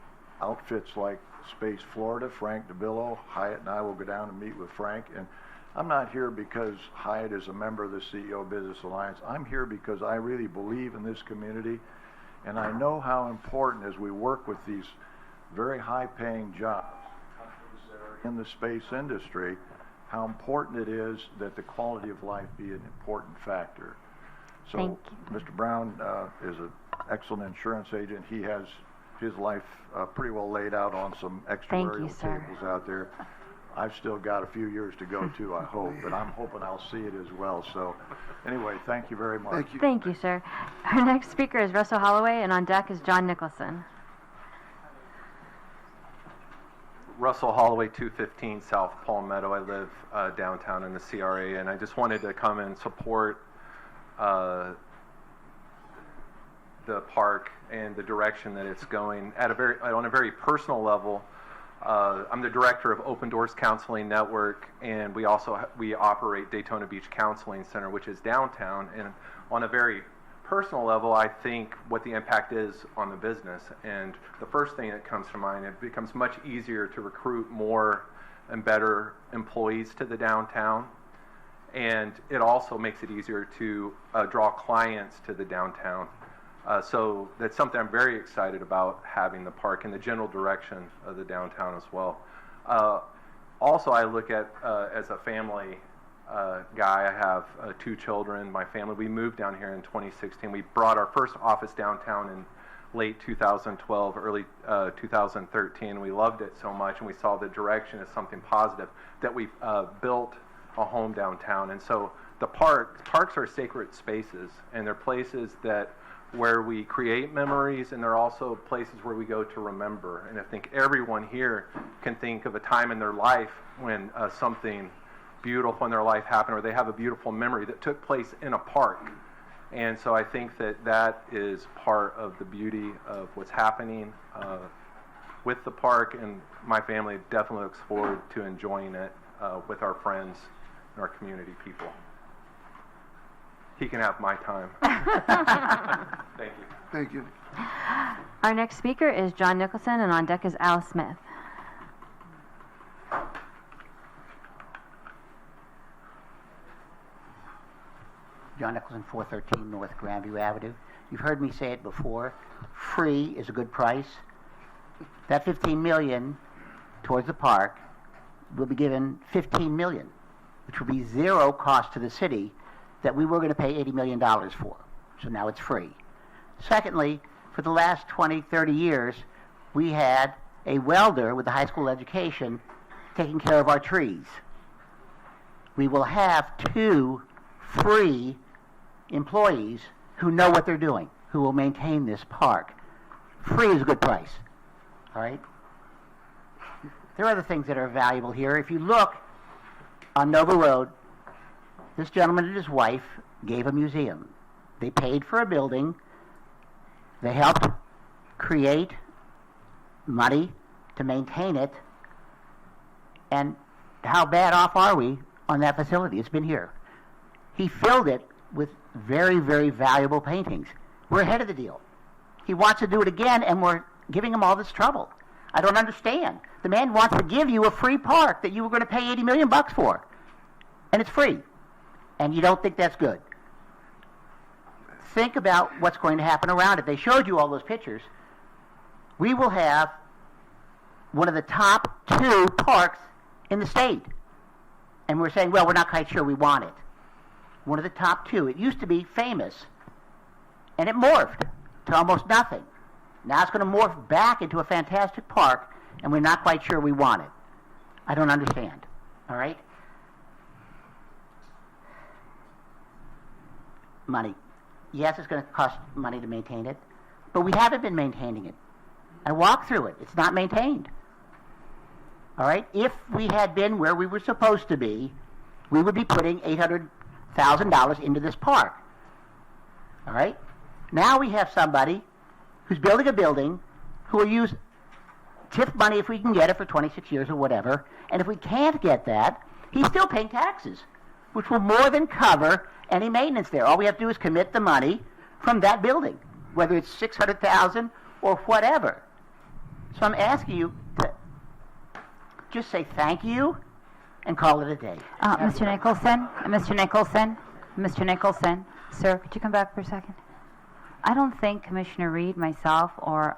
outfits like Space Florida, Frank DeBillo, Hyatt and I will go down and meet with Frank. And I'm not here because Hyatt is a member of the CEO Business Alliance. I'm here because I really believe in this community. And I know how important, as we work with these very high-paying jobs, companies that are in the space industry, how important it is that the quality of life be an important factor. So Mr. Brown is an excellent insurance agent. He has his life pretty well laid out on some actuarial tables out there. I've still got a few years to go too, I hope, but I'm hoping I'll see it as well. So anyway, thank you very much. Thank you. Thank you, sir. Our next speaker is Russell Holloway, and on deck is John Nicholson. Russell Holloway, 215 South Palmetto. I live downtown in the CRA, and I just wanted to come and support the park and the direction that it's going. On a very personal level, I'm the director of Open Doors Counseling Network, and we operate Daytona Beach Counseling Center, which is downtown. And on a very personal level, I think what the impact is on the business. And the first thing that comes to mind, it becomes much easier to recruit more and better employees to the downtown. And it also makes it easier to draw clients to the downtown. So that's something I'm very excited about, having the park and the general direction of the downtown as well. Also, I look at, as a family guy. I have 2 children, my family. We moved down here in 2016. We brought our first office downtown in late 2012, early 2013. We loved it so much, and we saw the direction as something positive that we built a home downtown. And so the parks are sacred spaces, and they're places where we create memories, and they're also places where we go to remember. And I think everyone here can think of a time in their life when something beautiful in their life happened, or they have a beautiful memory that took place in a park. And so I think that is part of the beauty of what's happening with the park, and my family definitely looks forward to enjoying it with our friends and our community people. He can have my time. Thank you. Thank you. Our next speaker is John Nicholson, and on deck is Al Smith. John Nicholson, 413 North Grandview Avenue. You've heard me say it before. Free is a good price. That $15 million towards the park will be given $15 million, which will be zero cost to the city that we were going to pay $80 million for. So now it's free. Secondly, for the last 20, 30 years, we had a welder with a high school education taking care of our trees. We will have 2 free employees who know what they're doing, who will maintain this park. Free is a good price. All right? There are other things that are valuable here. If you look on Nova Road, this gentleman and his wife gave a museum. They paid for a building. They helped create money to maintain it. And how bad off are we on that facility? It's been here. He filled it with very, very valuable paintings. We're ahead of the deal. He wants to do it again, and we're giving him all this trouble. I don't understand. The man wants to give you a free park that you were going to pay $80 million for, and it's free. And you don't think that's good. Think about what's going to happen around it. They showed you all those pictures. We will have one of the top 2 parks in the state. And we're saying, well, we're not quite sure we want it. One of the top 2. It used to be famous, and it morphed to almost nothing. Now it's going to morph back into a fantastic park, and we're not quite sure we want it. I don't understand. All right? Money. Yes, it's going to cost money to maintain it, but we haven't been maintaining it. I walked through it. It's not maintained. All right? If we had been where we were supposed to be, we would be putting $800,000 into this park. All right? Now we have somebody who's building a building who will use TIF money if we can get it for 26 years or whatever, and if we can't get that, he's still paying taxes, which will more than cover any maintenance there. All we have to do is commit the money from that building, whether it's $600,000 or whatever. So I'm asking you to just say thank you and call it a day. Mr. Nicholson, sir, could you come back for a second? I don't think Commissioner Reed, myself, or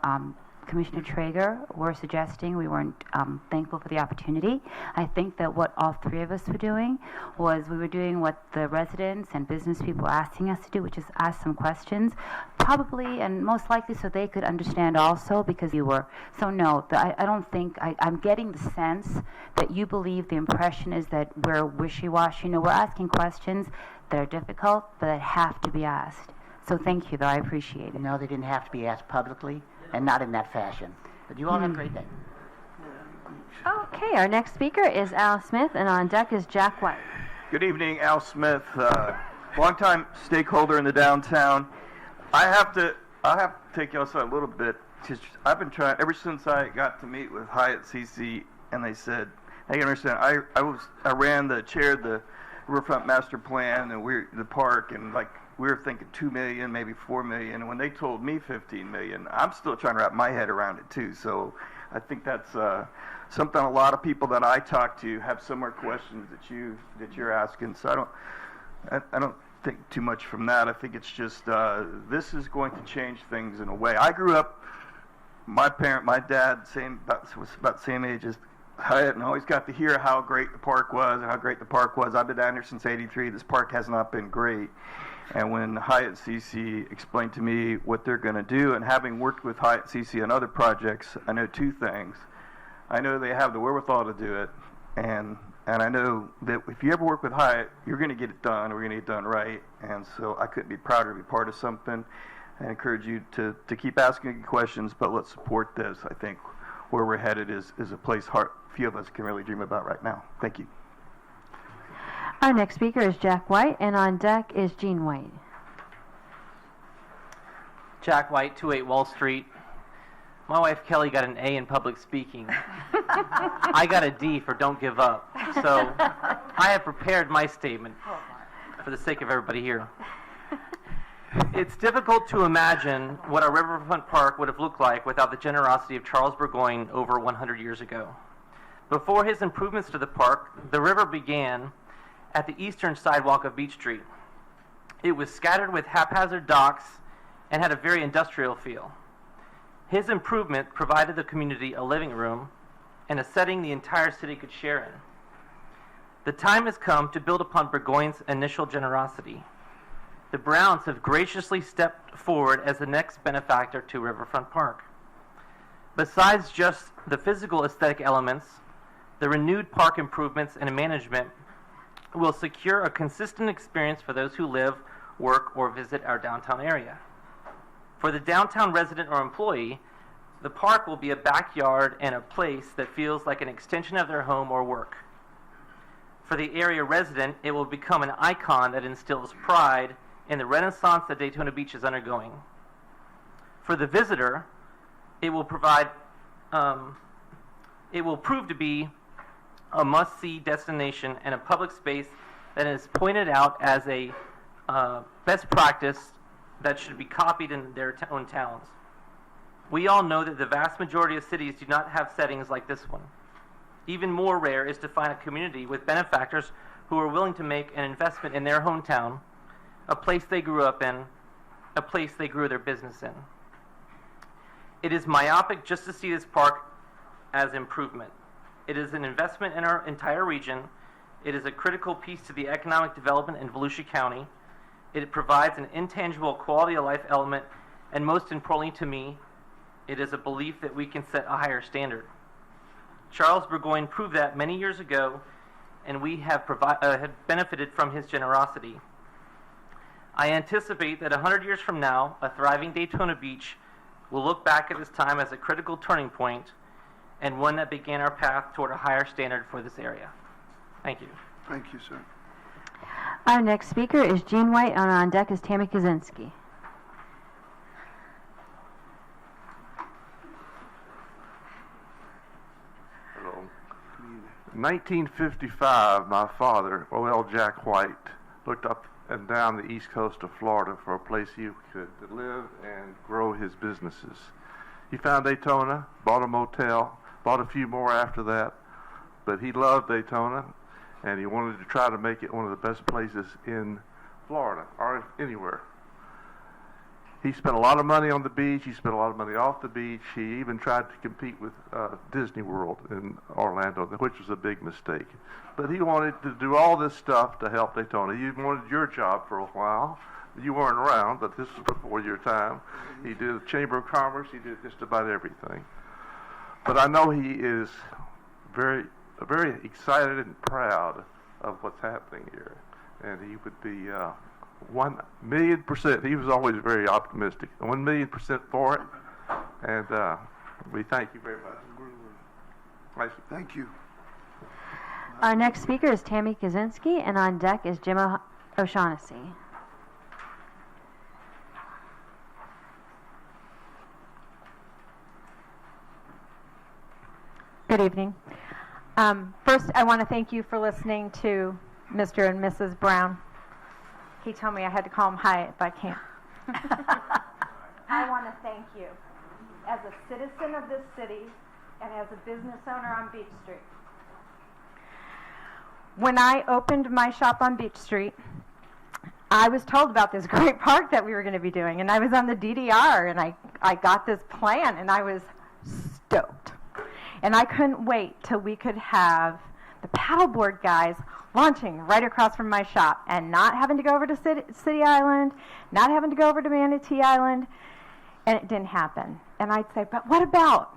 Commissioner Traeger were suggesting we weren't thankful for the opportunity. I think that what all 3 of us were doing was we were doing what the residents and business people were asking us to do, which is ask some questions, probably and most likely so they could understand also, because you were. So no, I don't think, I'm getting the sense that you believe the impression is that we're wishy-washy. You know, we're asking questions that are difficult, but that have to be asked. So thank you, though. I appreciate it. No, they didn't have to be asked publicly, and not in that fashion. But you all have a great day. Okay, our next speaker is Al Smith, and on deck is Jack White. Good evening, Al Smith, longtime stakeholder in the downtown. I have to take you outside a little bit, because I've been trying ever since I got to meet with Hyatt CC, and they said, "Hey, you understand? I chaired the Riverfront Master Plan and the park, and like." We were thinking $2 million, maybe $4 million, and when they told me $15 million, I'm still trying to wrap my head around it too. So I think that's something a lot of people that I talk to have similar questions that you're asking. So I don't think too much from that. I think it's just this is going to change things in a way. I grew up. My dad, was about the same age as Hyatt and always got to hear how great the park was and how great the park was. I've been down here since '83. This park has not been great. And when Hyatt CC explained to me what they're going to do, and having worked with Hyatt CC on other projects, I know two things. I know they have the wherewithal to do it, and I know that if you ever work with Hyatt, you're going to get it done. We're going to get it done right. And so I couldn't be prouder to be part of something. I encourage you to keep asking questions, but let's support this. I think where we're headed is a place few of us can really dream about right now. Thank you. Our next speaker is Jack White, and on deck is Gene White. Jack White, 28 Wall Street. My wife Kelly got an A in public speaking. I got a D for don't give up. So I have prepared my statement for the sake of everybody here. It's difficult to imagine what our riverfront park would have looked like without the generosity of Charles Burgoyne over 100 years ago. Before his improvements to the park, the river began at the eastern sidewalk of Beach Street. It was scattered with haphazard docks and had a very industrial feel. His improvement provided the community a living room and a setting the entire city could share in. The time has come to build upon Burgoyne's initial generosity. The Browns have graciously stepped forward as the next benefactor to Riverfront Park. Besides just the physical aesthetic elements, the renewed park improvements and management will secure a consistent experience for those who live, work, or visit our downtown area. For the downtown resident or employee, the park will be a backyard and a place that feels like an extension of their home or work. For the area resident, it will become an icon that instills pride in the renaissance that Daytona Beach is undergoing. For the visitor, it will prove to be a must-see destination and a public space that is pointed out as a best practice that should be copied in their own towns. We all know that the vast majority of cities do not have settings like this one. Even more rare is to find a community with benefactors who are willing to make an investment in their hometown, a place they grew up in, a place they grew their business in. It is myopic just to see this park as improvement. It is an investment in our entire region. It is a critical piece to the economic development in Volusia County. It provides an intangible quality of life element, and most importantly to me, it is a belief that we can set a higher standard. Charles Burgoyne proved that many years ago, and we have benefited from his generosity. I anticipate that 100 years from now, a thriving Daytona Beach will look back at this time as a critical turning point and one that began our path toward a higher standard for this area. Thank you. Thank you, sir. Our next speaker is Gene White, and on deck is Tammy Kaczynski. Hello. In 1955, my father, O.L. Jack White, looked up and down the east coast of Florida for a place he could live and grow his businesses. He found Daytona, bought a motel, bought a few more after that, but he loved Daytona, and he wanted to try to make it one of the best places in Florida or anywhere. He spent a lot of money on the beach. He spent a lot of money off the beach. He even tried to compete with Disney World in Orlando, which was a big mistake. But he wanted to do all this stuff to help Daytona. He wanted your job for a while. You weren't around, but this was before your time. He did the Chamber of Commerce. He did just about everything. But I know he is very excited and proud of what's happening here. And he would be 1,000,000%. He was always very optimistic. 1,000,000% for it. And we thank you very much. Thank you. Our next speaker is Tammy Kaczynski, and on deck is Jim O'Shaughnessy. Good evening. First, I want to thank you for listening to Mr. and Mrs. Brown. He told me I had to call him Hyatt, but I can't. I want to thank you as a citizen of this city and as a business owner on Beach Street. When I opened my shop on Beach Street, I was told about this great park that we were going to be doing, and I was on the DDR, and I got this plan, and I was stoked. And I couldn't wait till we could have the paddleboard guys launching right across from my shop and not having to go over to City Island, not having to go over to Manatee Island, and it didn't happen. And I'd say, but what about?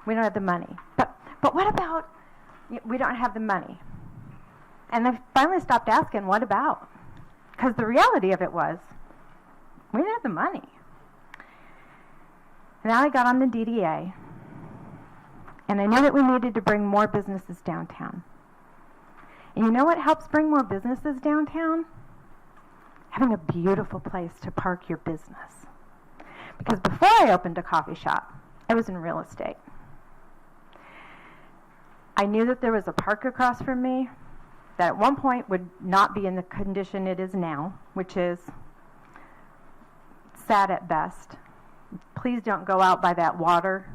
We don't have the money. But what about? We don't have the money. And I finally stopped asking, what about? Because the reality of it was, we didn't have the money. And then I got on the DDA, and I knew that we needed to bring more businesses downtown. And you know what helps bring more businesses downtown? Having a beautiful place to park your business. Because before I opened a coffee shop, I was in real estate. I knew that there was a park across from me that at one point would not be in the condition it is now, which is sad at best. Please don't go out by that water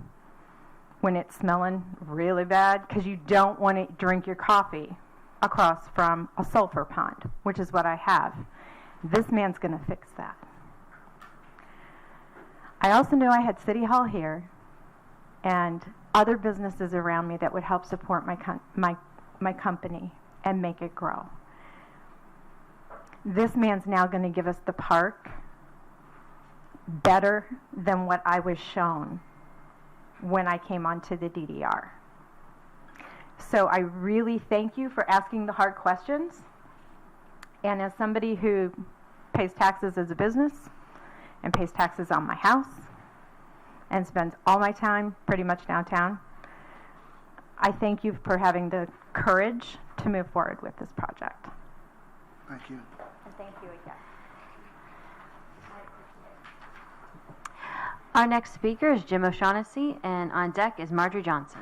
when it's smelling really bad, because you don't want to drink your coffee across from a sulfur pond, which is what I have. This man's going to fix that. I also knew I had City Hall here and other businesses around me that would help support my company and make it grow. This man's now going to give us the park better than what I was shown when I came onto the DDR. So I really thank you for asking the hard questions. And as somebody who pays taxes as a business and pays taxes on my house and spends all my time pretty much downtown, I thank you for having the courage to move forward with this project. Thank you. And thank you again. Our next speaker is Jim O'Shaughnessy, and on deck is Marjorie Johnson.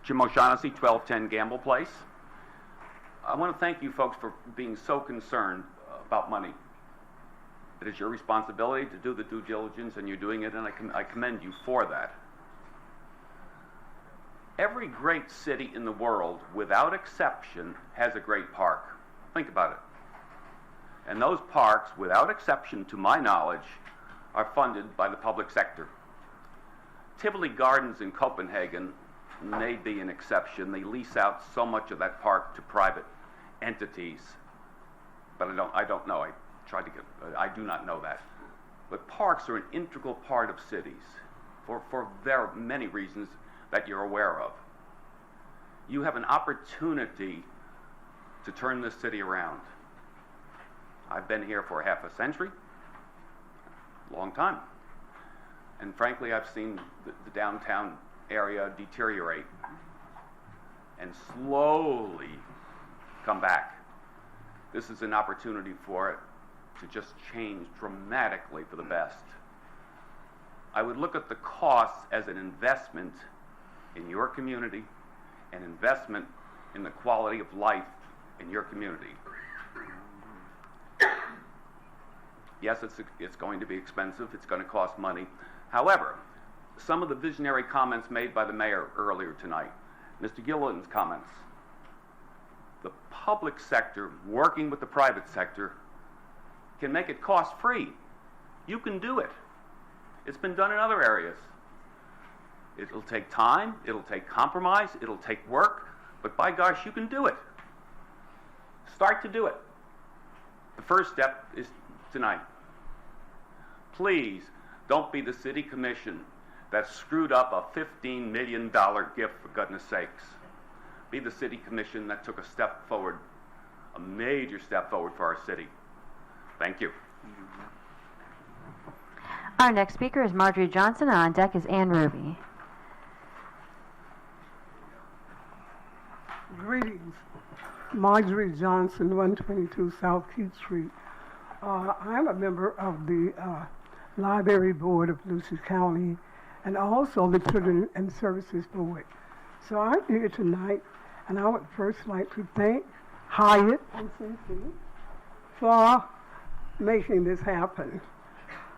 Jim O'Shaughnessy, 1210 Gamble Place. I want to thank you folks for being so concerned about money. It is your responsibility to do the due diligence, and you're doing it, and I commend you for that. Every great city in the world, without exception, has a great park. Think about it. And those parks, without exception, to my knowledge, are funded by the public sector. Tivoli Gardens in Copenhagen may be an exception. They lease out so much of that park to private entities. But I don't know. I do not know that. But parks are an integral part of cities for very many reasons that you're aware of. You have an opportunity to turn this city around. I've been here for half a century, long time. And frankly, I've seen the downtown area deteriorate and slowly come back. This is an opportunity for it to just change dramatically for the best. I would look at the costs as an investment in your community, an investment in the quality of life in your community. Yes, it's going to be expensive. It's going to cost money. However, some of the visionary comments made by the mayor earlier tonight, Mr. Gilliland's comments, the public sector working with the private sector can make it cost-free. You can do it. It's been done in other areas. It'll take time, it'll take compromise, it'll take work, but by gosh, you can do it. Start to do it. The first step is tonight. Please don't be the city commission that screwed up a $15 million gift, for goodness sakes. Be the city commission that took a step forward, a major step forward for our city. Thank you. Our next speaker is Marjorie Johnson, and on deck is Ann Ruby. Greetings. Marjorie Johnson, 122 South Keith Street. I'm a member of the Library Board of Lucius County and also the Children and Services Board. So I'm here tonight, and I would first like to thank Hyatt and CC for making this happen.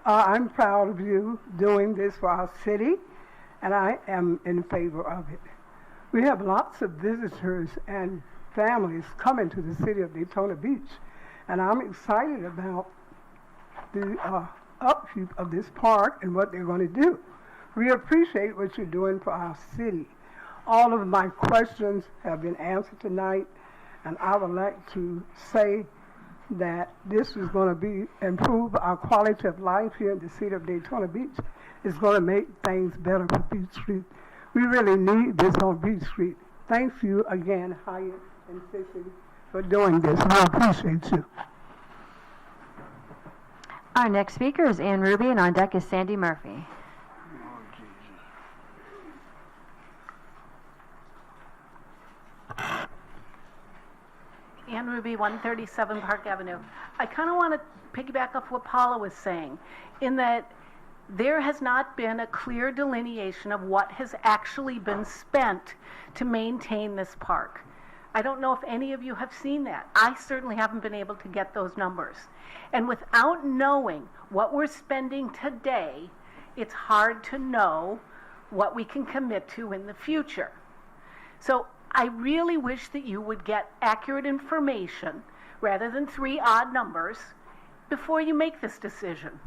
I'm proud of you doing this for our city, and I am in favor of it. We have lots of visitors and families coming to the city of Daytona Beach, and I'm excited about the upkeep of this park and what they're going to do. We appreciate what you're doing for our city. All of my questions have been answered tonight, and I would like to say that this is going to improve our quality of life here in the city of Daytona Beach. It's going to make things better for Beach Street. We really need this on Beach Street. Thank you again, Hyatt and Sissy, for doing this. I appreciate you. Our next speaker is Ann Ruby, and on deck is Sandy Murphy. Ann Ruby, 137 Park Avenue. I kind of want to piggyback off what Paula was saying, in that there has not been a clear delineation of what has actually been spent to maintain this park. I don't know if any of you have seen that. I certainly haven't been able to get those numbers. And without knowing what we're spending today, it's hard to know what we can commit to in the future. So I really wish that you would get accurate information rather than 3 odd numbers before you make this decision.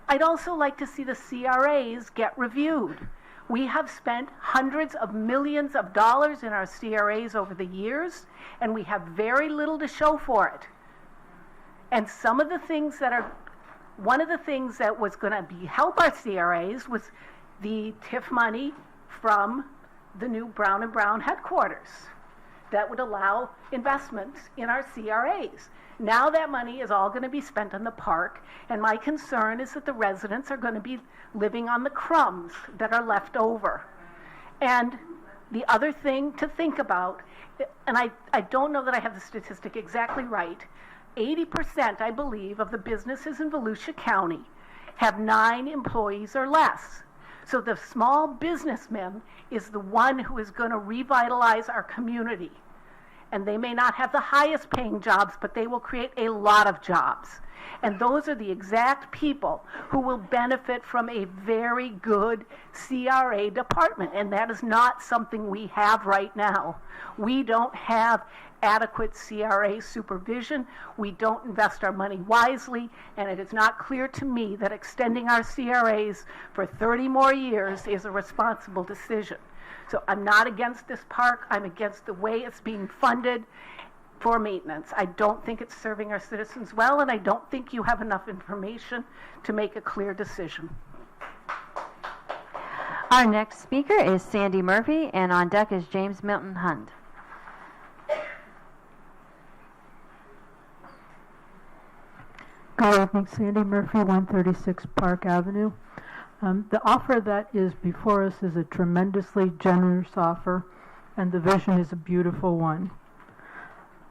I'd also like to see the CRAs get reviewed. We have spent hundreds of millions of dollars in our CRAs over the years, and we have very little to show for it. And some of the things one of the things that was going to help our CRAs was the TIF money from the new Brown & Brown headquarters that would allow investments in our CRAs. Now that money is all going to be spent on the park, and my concern is that the residents are going to be living on the crumbs that are left over. And the other thing to think about, and I don't know that I have the statistic exactly right, 80%, I believe, of the businesses in Volusia County have 9 employees or less. So the small businessman is the one who is going to revitalize our community. And they may not have the highest paying jobs, but they will create a lot of jobs. And those are the exact people who will benefit from a very good CRA department. And that is not something we have right now. We don't have adequate CRA supervision. We don't invest our money wisely. And it is not clear to me that extending our CRAs for 30 more years is a responsible decision. So I'm not against this park. I'm against the way it's being funded for maintenance. I don't think it's serving our citizens well, and I don't think you have enough information to make a clear decision. Our next speaker is Sandy Murphy, and on deck is James Milton Hunt. Good evening, Sandy Murphy, 136 Park Avenue. The offer that is before us is a tremendously generous offer, and the vision is a beautiful one.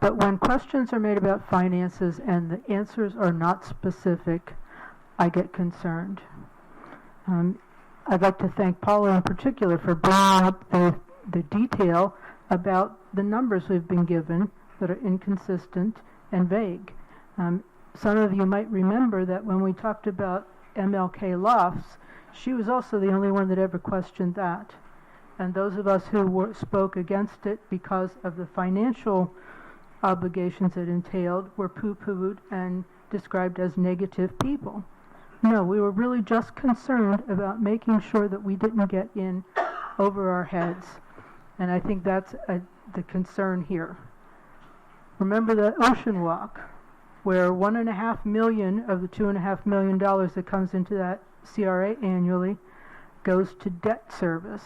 But when questions are made about finances and the answers are not specific, I get concerned. I'd like to thank Paula in particular for bringing up the detail about the numbers we've been given that are inconsistent and vague. Some of you might remember that when we talked about MLK Lofts, she was also the only one that ever questioned that. And those of us who spoke against it because of the financial obligations it entailed were poo-pooed and described as negative people. No, we were really just concerned about making sure that we didn't get in over our heads. And I think that's the concern here. Remember the Ocean Walk, where $1.5 million of the $2.5 million that comes into that CRA annually goes to debt service.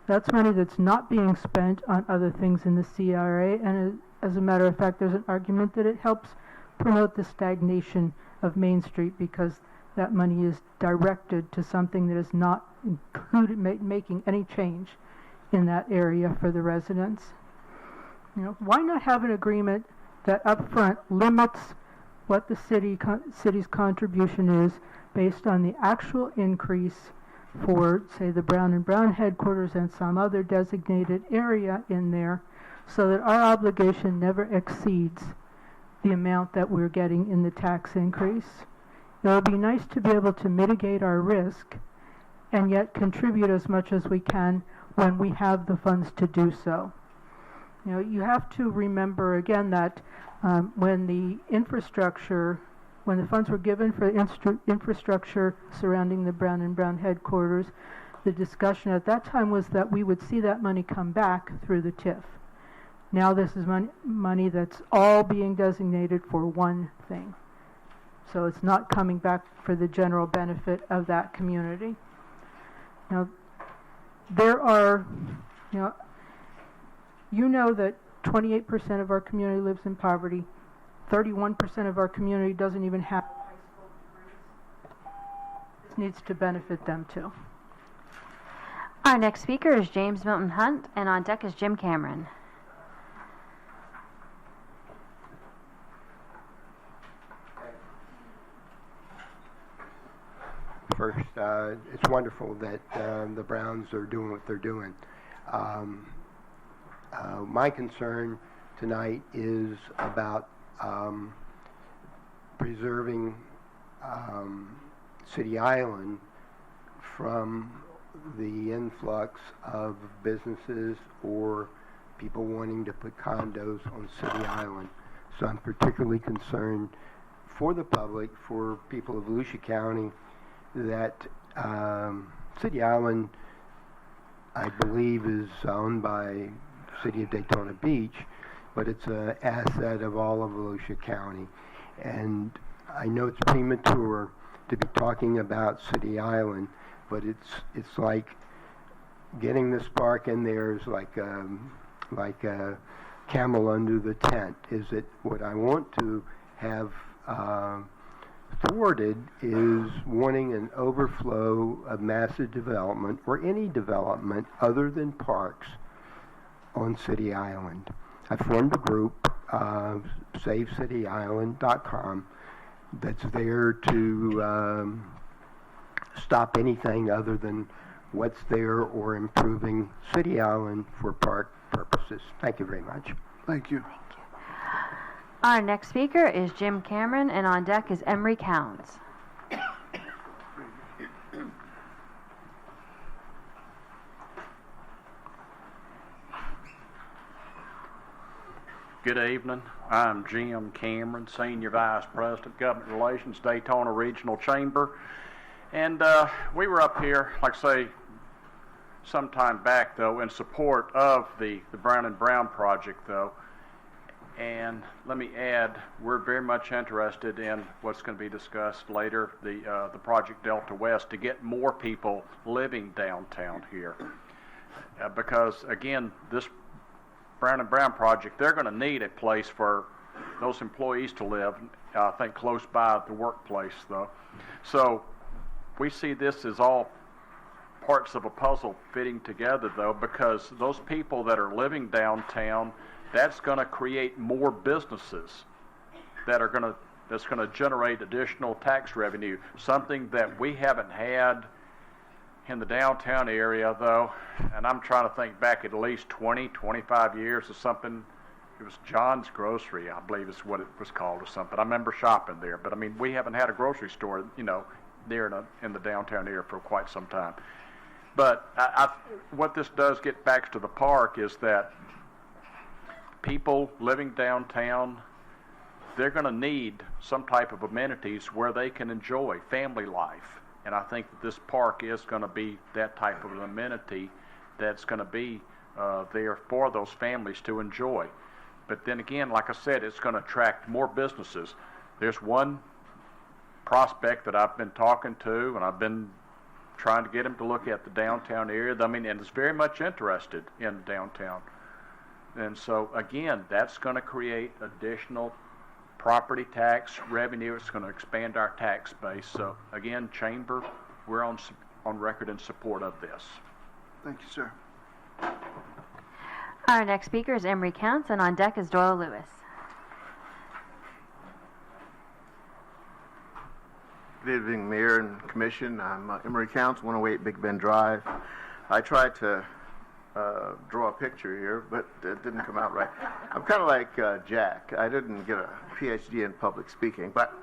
That's money that's not being spent on other things in the CRA, and as a matter of fact, there's an argument that it helps promote the stagnation of Main Street because that money is directed to something that is not included making any change in that area for the residents. You know, why not have an agreement that upfront limits what the city's contribution is based on the actual increase for, say, the Brown & Brown headquarters and some other designated area in there, so that our obligation never exceeds the amount that we're getting in the tax increase. It would be nice to be able to mitigate our risk and yet contribute as much as we can when we have the funds to do so. You know, you have to remember again that when the infrastructure When the funds were given for infrastructure surrounding the Brown and Brown headquarters, the discussion at that time was that we would see that money come back through the TIF. Now this is money that's all being designated for one thing. So it's not coming back for the general benefit of that community. Now, there are, you know that 28% of our community lives in poverty. 31% of our community doesn't even have high school degrees. This needs to benefit them too. Our next speaker is James Milton Hunt, and on deck is Jim Cameron. First, it's wonderful that the Browns are doing what they're doing. My concern tonight is about preserving City Island from the influx of businesses or people wanting to put condos on City Island. So I'm particularly concerned for the public, for people of Volusia County, that City Island, I believe, is owned by City of Daytona Beach, but it's an asset of all of Volusia County. And I know it's premature to be talking about City Island, but it's like getting this park in there is like a camel under the tent. Is it what I want to have thwarted is wanting an overflow of massive development or any development other than parks on City Island. I formed a group, SaveCityIsland.com, that's there to stop anything other than what's there or improving City Island for park purposes. Thank you very much. Thank you. Our next speaker is Jim Cameron, and on deck is Emery Counts. Good evening. I'm Jim Cameron, Senior Vice President, Government Relations, Daytona Regional Chamber. And we were up here, like I say, some time back, though, in support of the Brown and Brown project, though. And let me add, we're very much interested in what's going to be discussed later, the Project Delta West, to get more people living downtown here. Because, again, this Brown and Brown project, they're going to need a place for those employees to live, I think close by the workplace, though. So we see this as all parts of a puzzle fitting together, though, because those people that are living downtown, that's going to create more businesses that's going to generate additional tax revenue, something that we haven't had in the downtown area, though, and I'm trying to think back at least 20, 25 years or something. It was John's Grocery, I believe is what it was called or something. I remember shopping there, but I mean, we haven't had a grocery store, there in the downtown area for quite some time. But what this does get back to the park is that people living downtown, they're going to need some type of amenities where they can enjoy family life. And I think that this park is going to be that type of an amenity that's going to be there for those families to enjoy. But then again, like I said, it's going to attract more businesses. There's one prospect that I've been talking to, and I've been trying to get him to look at the downtown area. I mean, and is very much interested in downtown. And so, again, that's going to create additional property tax revenue. It's going to expand our tax base. So, again, Chamber, we're on record in support of this. Thank you, sir. Our next speaker is Emery Counts, and on deck is Doyle Lewis. Good evening, Mayor and Commission. I'm Emery Counts, 108 Big Bend Drive. I tried to draw a picture here, but it didn't come out right. I'm kind of like Jack. I didn't get a PhD in public speaking, but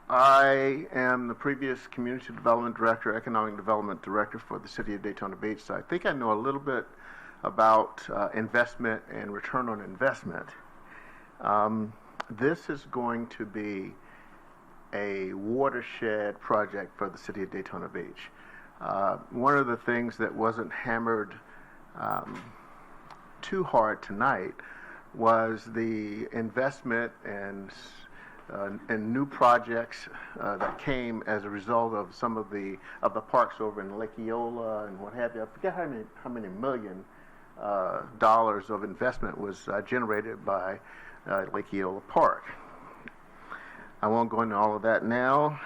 I am the previous Community Development Director, Economic Development Director for the City of Daytona Beach, so I think I know a little bit about investment and return on investment. this is going to be a watershed project for the city of Daytona Beach. One of the things that wasn't hammered too hard tonight was the investment and new projects that came as a result of some of the parks over in Lake Eola and what have you. I forget how many million dollars of investment was generated by Lake Eola Park. I won't go into all of that now.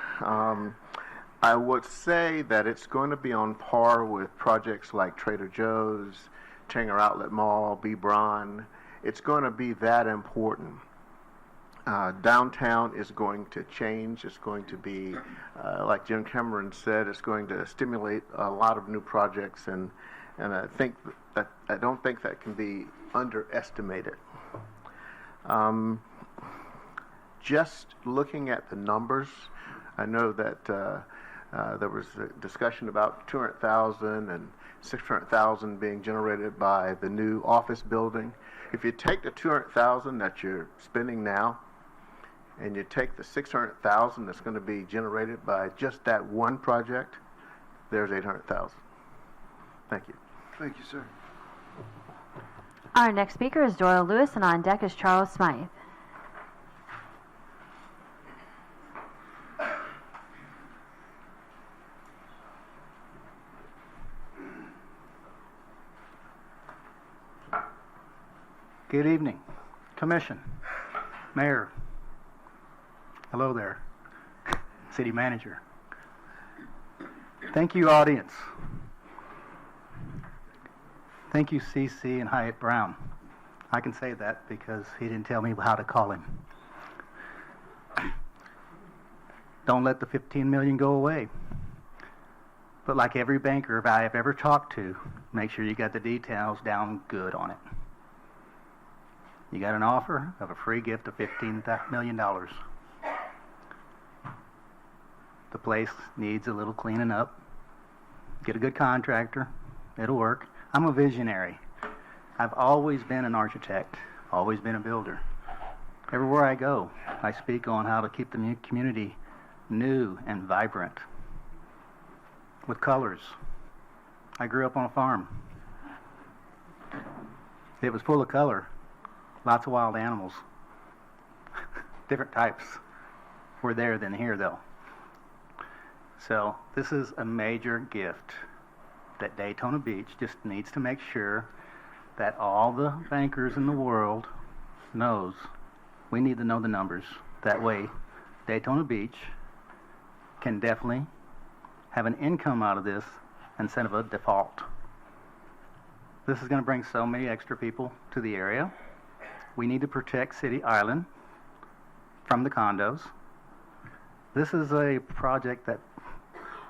I would say that it's going to be on par with projects like Trader Joe's, Tanger Outlet Mall, B. Braun. It's going to be that important. Downtown is going to change. It's going to be, like Jim Cameron said, it's going to stimulate a lot of new projects, and I don't think that can be underestimated. Just looking at the numbers, I know that there was a discussion about 200,000 and 600,000 being generated by the new office building. If you take the 200,000 that you're spending now, and you take the 600,000 that's going to be generated by just that one project, there's 800,000. Thank you. Thank you, sir. Our next speaker is Doyle Lewis, and on deck is Charles Smythe. Good evening, Commission, Mayor, hello there, City Manager. Thank you, audience. Thank you, CC and Hyatt Brown. I can say that because he didn't tell me how to call him. Don't let the 15 million go away. But like every banker I have ever talked to, make sure you got the details down good on it. You got an offer of a free gift of $15 million. The place needs a little cleaning up. Get a good contractor. It'll work. I'm a visionary. I've always been an architect, always been a builder. Everywhere I go, I speak on how to keep the community new and vibrant with colors. I grew up on a farm. It was full of color. Lots of wild animals. Different types were there than here, though. So this is a major gift that Daytona Beach just needs to make sure that all the bankers in the world knows. We need to know the numbers. That way, Daytona Beach can definitely have an income out of this instead of a default. This is going to bring so many extra people to the area. We need to protect City Island from the condos. This is a project that,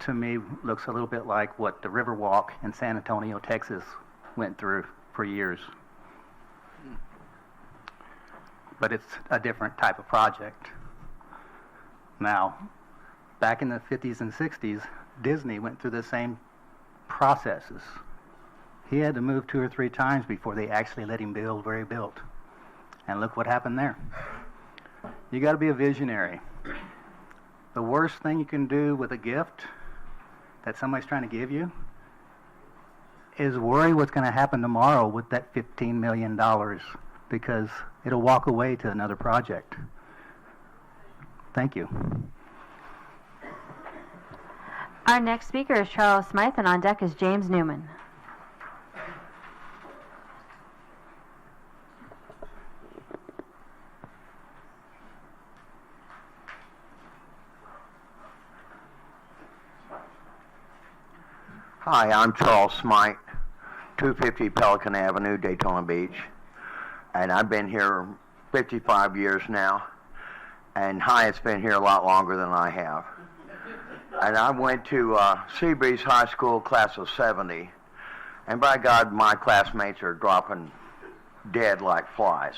to me, looks a little bit like what the Riverwalk in San Antonio, Texas went through for years. But it's a different type of project. Now, back in the 50s and 60s, Disney went through the same processes. He had to move 2 or 3 times before they actually let him build where he built. And look what happened there. You got to be a visionary. The worst thing you can do with a gift that somebody's trying to give you is worry what's going to happen tomorrow with that $15 million, because it'll walk away to another project. Thank you. Our next speaker is Charles Smythe, and on deck is James Newman. Hi, I'm Charles Smythe, 250 Pelican Avenue, Daytona Beach, and I've been here 55 years now, and Hyatt's been here a lot longer than I have. And I went to Seabreeze High School, class of 70, and by God, my classmates are dropping dead like flies.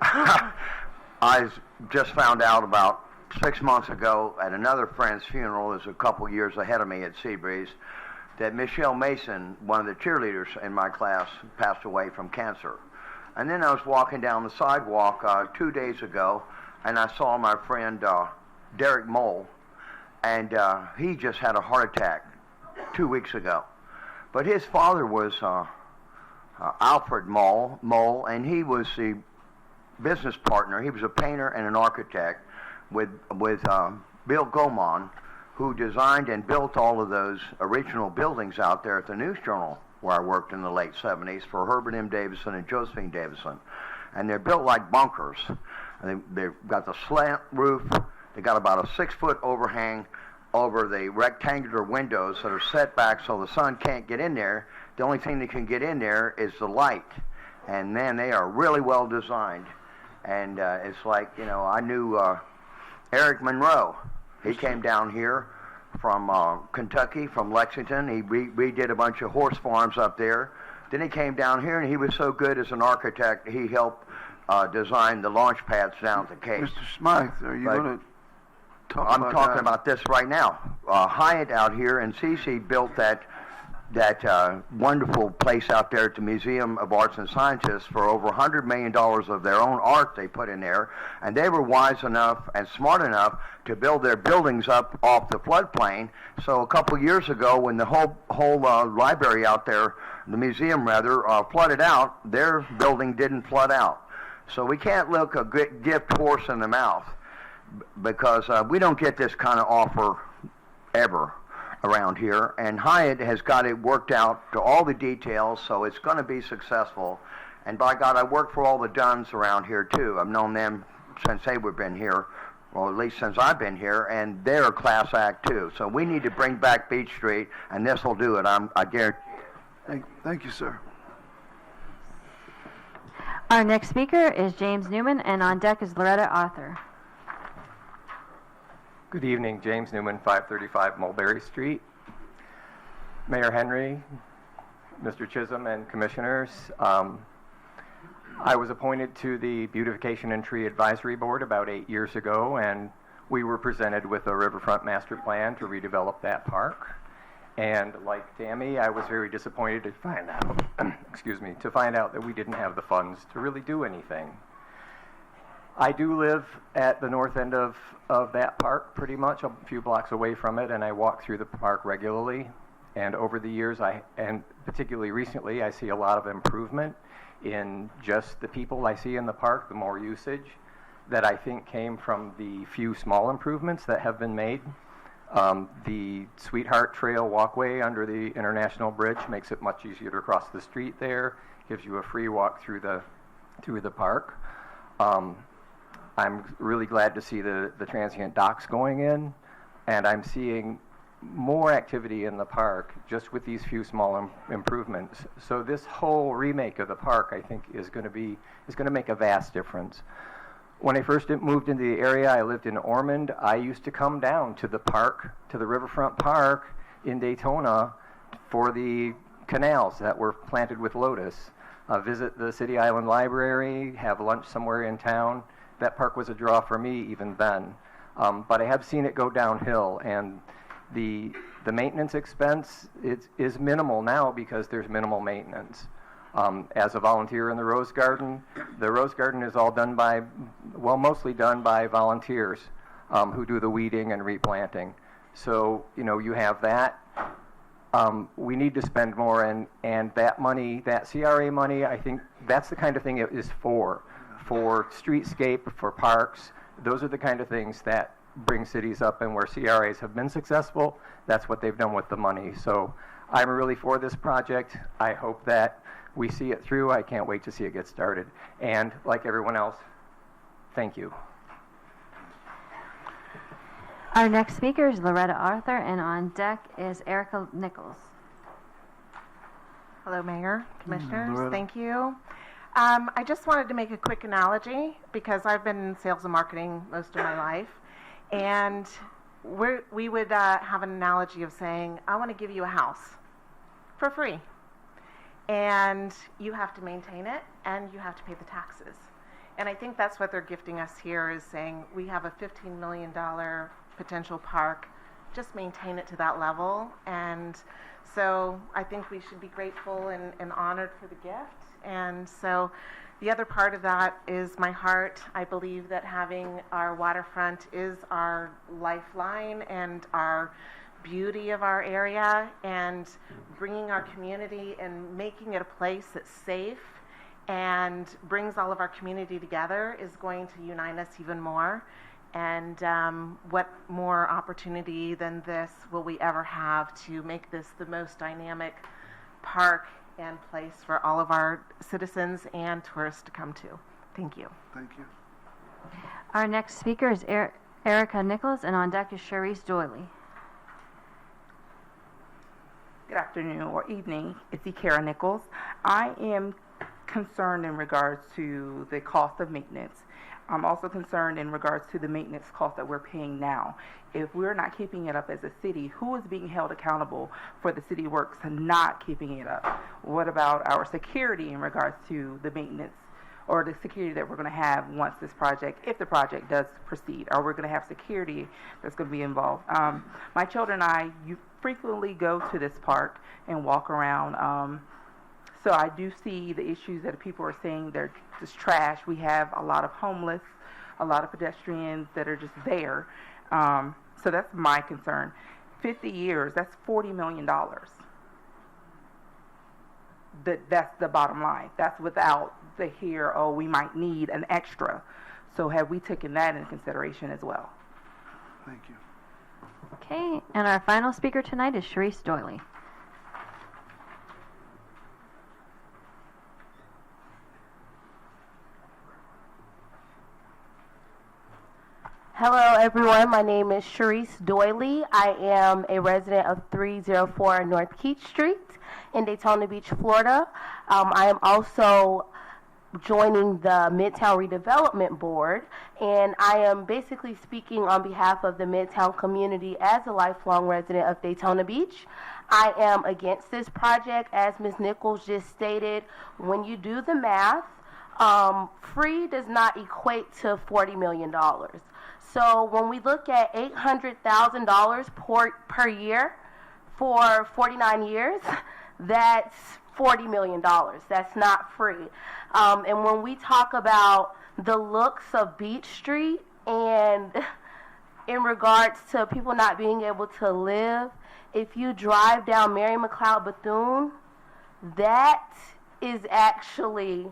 I just found out about 6 months ago at another friend's funeral, is a couple years ahead of me at Seabreeze, that Michelle Mason, one of the cheerleaders in my class, passed away from cancer. And then I was walking down the sidewalk 2 days ago, and I saw my friend Derek Mole, and he just had a heart attack 2 weeks ago. But his father was Alfred Mole, and he was the business partner. He was a painter and an architect with Bill Gomon, who designed and built all of those original buildings out there at the News Journal, where I worked in the late 70s for Herbert M. Davison and Josephine Davison. And they're built like bunkers. They've got the slant roof. They got about a 6-foot overhang over the rectangular windows that are set back so the sun can't get in there. The only thing that can get in there is the light. And man, they are really well designed. And it's like, you know, I knew Eric Monroe. He came down here from Kentucky, from Lexington. He redid a bunch of horse farms up there. Then he came down here, and he was so good as an architect, he helped design the launch pads down at the Cape. Mr. Smythe, are you going to talk I'm about talking that? about this right now. Hyatt out here and Cece built that wonderful place out there at the Museum of Arts and Sciences for over $100 million of their own art they put in there. And they were wise enough and smart enough to build their buildings up off the floodplain. So a couple years ago, when the whole library out there, the museum rather, flooded out, their building didn't flood out. So we can't look a gift horse in the mouth, because we don't get this kind of offer ever around here, and Hyatt has got it worked out to all the details, so it's going to be successful. And by God, I work for all the Dunns around here too. I've known them since they've been here, or at least since I've been here, and they're a class act too. So we need to bring back Beach Street, and this will do it. I guarantee. Thank you, sir. Our next speaker is James Newman, and on deck is Loretta Arthur. Good evening, James Newman, 535 Mulberry Street. Mayor Henry, Mr. Chisholm, and commissioners, I was appointed to the Beautification and Tree Advisory Board about 8 years ago, and we were presented with a riverfront master plan to redevelop that park. And like Tammy, I was very disappointed to find out, to find out that we didn't have the funds to really do anything. I do live at the north end of that park, pretty much a few blocks away from it, and I walk through the park regularly. And over the years, and particularly recently, I see a lot of improvement in just the people I see in the park, the more usage that I think came from the few small improvements that have been made. The Sweetheart Trail walkway under the International Bridge makes it much easier to cross the street there, gives you a free walk through the park. I'm really glad to see the transient docks going in, and I'm seeing more activity in the park just with these few small improvements. So this whole remake of the park, I think, is going to make a vast difference. When I first moved into the area, I lived in Ormond. I used to come down to the park, to the Riverfront Park in Daytona for the canals that were planted with lotus, visit the City Island Library, have lunch somewhere in town. That park was a draw for me even then. But I have seen it go downhill, and the maintenance expense is minimal now because there's minimal maintenance. As a volunteer in the Rose Garden is all done by, mostly done by volunteers who do the weeding and replanting. So, you have that. We need to spend more, and that money, that CRA money, I think that's the kind of thing it is for streetscape, for parks. Those are the kind of things that bring cities up, and where CRAs have been successful, that's what they've done with the money. So I'm really for this project. I hope that we see it through. I can't wait to see it get started. And like everyone else, thank you. Our next speaker is Loretta Arthur, and on deck is Erica Nichols. Hello, Mayor, Commissioners. Loretta. Thank you. I just wanted to make a quick analogy because I've been in sales and marketing most of my life. And we would have an analogy of saying, I want to give you a house for free. And you have to maintain it, and you have to pay the taxes. And I think that's what they're gifting us here, is saying we have a $15 million potential park. Just maintain it to that level. And so I think we should be grateful and honored for the gift. And so The other part of that is my heart. I believe that having our waterfront is our lifeline and our beauty of our area, and bringing our community and making it a place that's safe and brings all of our community together is going to unite us even more. And what more opportunity than this will we ever have to make this the most dynamic park and place for all of our citizens and tourists to come to. Thank you. Thank you. Our next speaker is Erica Nichols, and on deck is Cherise Doyley. Good afternoon or evening. It's Kara Nichols. I am concerned in regards to the cost of maintenance. I'm also concerned in regards to the maintenance cost that we're paying now. If we're not keeping it up as a city, who is being held accountable for the city works not keeping it up? What about our security in regards to the maintenance or the security that we're going to have once this project, if the project does proceed? Are we going to have security that's going to be involved? My children and I frequently go to this park and walk around. So I do see the issues that people are saying. They're just trash. We have a lot of homeless, a lot of pedestrians that are just there. So that's my concern. 50 years, that's $40 million. That's the bottom line. That's without the here, oh, we might need an extra. So have we taken that into consideration as well? Thank you. Okay, and our final speaker tonight is Cherise Doyley. Hello everyone, my name is Cherise Doyley. I am a resident of 304 North Keach Street in Daytona Beach, Florida. I am also joining the Midtown Redevelopment Board, and I am basically speaking on behalf of the Midtown community as a lifelong resident of Daytona Beach. I am against this project, as Ms. Nichols just stated. When you do the math, free does not equate to $40 million. So when we look at $800,000 per year for 49 years, that's $40 million. That's not free. And when we talk about the looks of Beach Street and in regards to people not being able to live, if you drive down Mary McLeod Bethune, that is actually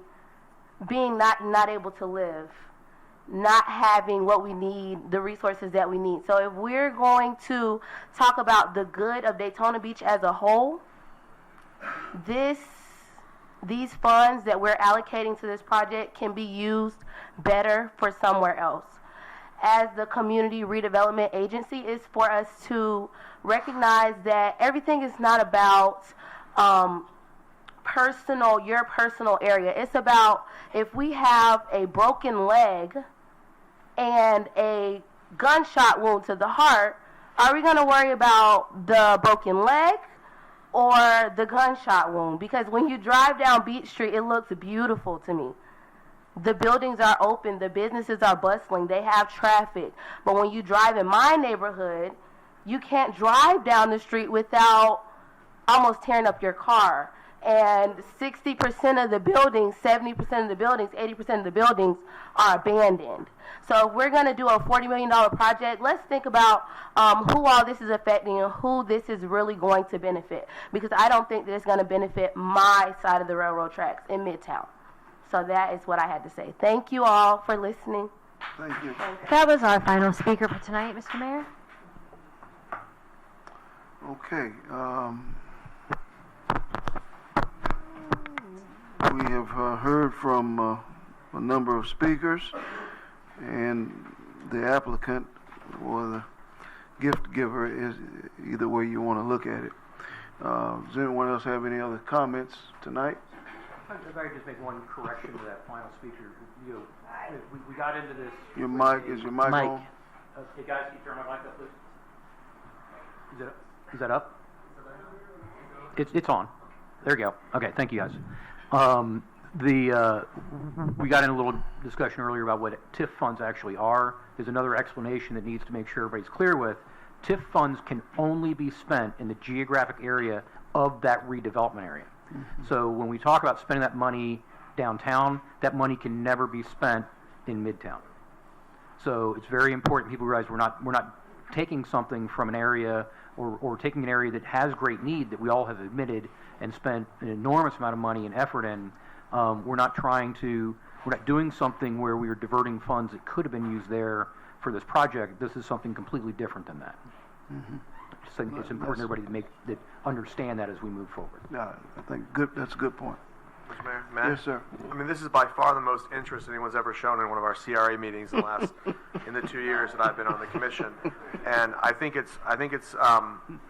being not able to live, not having what we need, the resources that we need. So if we're going to talk about the good of Daytona Beach as a whole, these funds that we're allocating to this project can be used better for somewhere else. As the Community Redevelopment Agency, is for us to recognize that everything is not about your personal area. It's about, if we have a broken leg and a gunshot wound to the heart, are we going to worry about the broken leg or the gunshot wound? Because when you drive down Beach Street, it looks beautiful to me. The buildings are open, the businesses are bustling, they have traffic. But when you drive in my neighborhood, you can't drive down the street without almost tearing up your car. And 60% of the buildings, 70% of the buildings, 80% of the buildings are abandoned. So if we're going to do a $40 million project, let's think about who all this is affecting and who this is really going to benefit. Because I don't think that it's going to benefit my side of the railroad tracks in Midtown. So that is what I had to say. Thank you all for listening. Thank you. That was our final speaker for tonight, Mr. Mayor. Okay. We have heard from a number of speakers, and the applicant or the gift giver is either way you want to look at it. Does anyone else have any other comments tonight? If I could just make one correction to that final speaker. We got into this. Your mic, is your mic on? Hey guys, can you turn my mic up, please? Is that up? It's on. There you go. Okay, thank you guys. We got in a little discussion earlier about what TIF funds actually are. There's another explanation that needs to make sure everybody's clear with. TIF funds can only be spent in the geographic area of that redevelopment area. So when we talk about spending that money downtown, that money can never be spent in Midtown. So it's very important people realize we're not taking something from an area or taking an area that has great need that we all have admitted and spent an enormous amount of money and effort in. We're not doing something where we are diverting funds that could have been used there for this project. This is something completely different than that. Mm-hmm. So it's important everybody that understand that as we move forward. Yeah, I think that's a good point. Mr. Mayor, Matt? Yes, sir. I mean, this is by far the most interest anyone's ever shown in one of our CRA meetings in the 2 years that I've been on the commission. And I think it's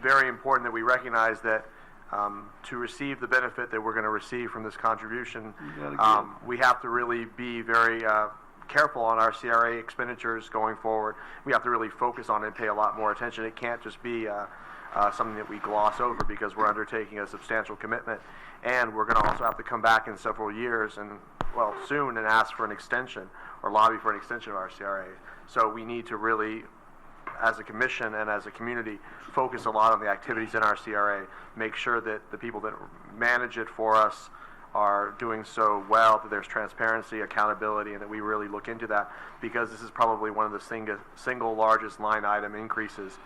very important that we recognize that to receive the benefit that we're going to receive from this contribution, we have to really be very careful on our CRA expenditures going forward. We have to really focus on it and pay a lot more attention. It can't just be something that we gloss over because we're undertaking a substantial commitment. And we're going to also have to come back in several years and, well, soon and ask for an extension or lobby for an extension of our CRA. So we need to really, as a commission and as a community, focus a lot on the activities in our CRA, make sure that the people that manage it for us are doing so well, that there's transparency, accountability, and that we really look into that, because this is probably one of the single largest line item increases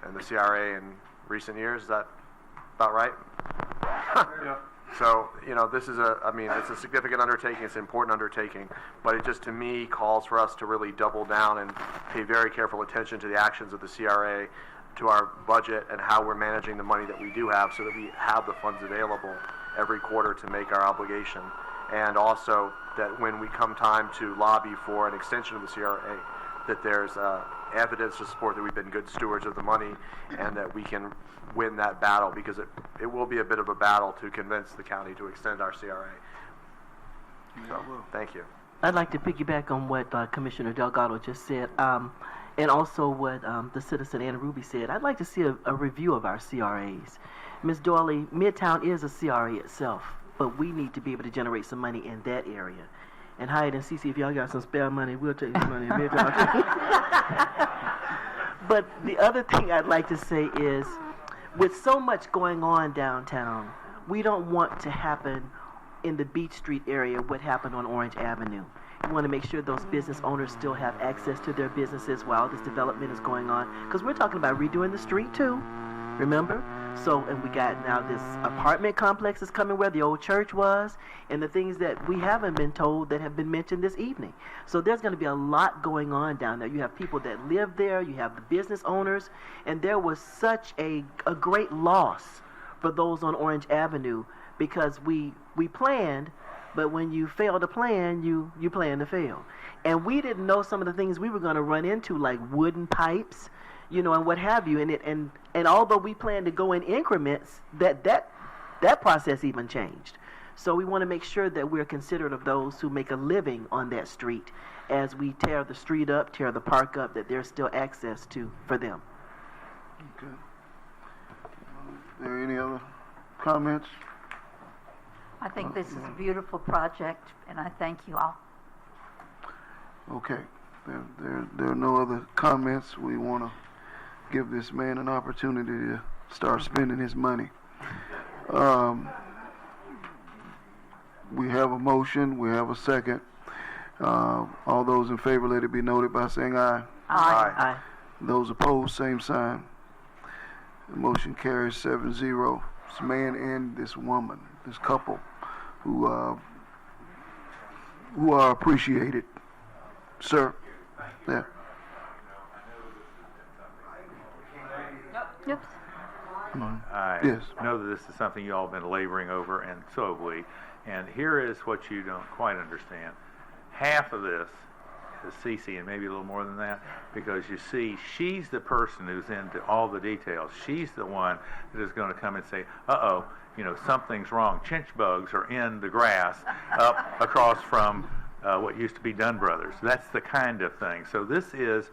in the CRA in recent years. Is that about right? Yeah. So, this is it's a significant undertaking, it's an important undertaking, but it just, to me, calls for us to really double down and pay very careful attention to the actions of the CRA, to our budget, and how we're managing the money that we do have so that we have the funds available every quarter to make our obligation. And also that when we come time to lobby for an extension of the CRA, that there's evidence to support that we've been good stewards of the money and that we can win that battle, because it will be a bit of a battle to convince the county to extend our CRA. So, thank you. I'd like to piggyback on what Commissioner Delgado just said, and also what the citizen Anna Ruby said. I'd like to see a review of our CRAs. Ms. Doyley, Midtown is a CRA itself, but we need to be able to generate some money in that area. And Hyatt and Cece, if y'all got some spare money, we'll take some money in Midtown. But the other thing I'd like to say is, with so much going on downtown, we don't want to happen in the Beach Street area what happened on Orange Avenue. We want to make sure those business owners still have access to their businesses while this development is going on, because we're talking about redoing the street too, remember? So, and we got now this apartment complex is coming where the old church was, and the things that we haven't been told that have been mentioned this evening. So there's going to be a lot going on down there. You have people that live there, you have the business owners, and there was such a great loss for those on Orange Avenue, because we planned, but when you fail to plan, you plan to fail. And we didn't know some of the things we were going to run into, like wooden pipes, and what have you. And although we planned to go in increments, that process even changed. So we want to make sure that we're considerate of those who make a living on that street as we tear the street up, tear the park up, that there's still access to for them. Okay. Are there any other comments? I think this is a beautiful project, and I thank you all. Okay. There are no other comments. We want to give this man an opportunity to start spending his money. We have a motion. We have a second. All those in favor, let it be noted by saying aye. Aye. Aye. Those opposed, same sign. The motion carries 7-0. This man and this woman, this couple, who are appreciated. Sir. Yeah. Yep. I Yes. know that this is something you all have been laboring over, and so have we. And here is what you don't quite understand. Half of this is Cece, and maybe a little more than that, because you see, she's the person who's into all the details. She's the one that is going to come and say, uh-oh, something's wrong. Chinch bugs are in the grass up across from what used to be Dunn Brothers. That's the kind of thing. So this is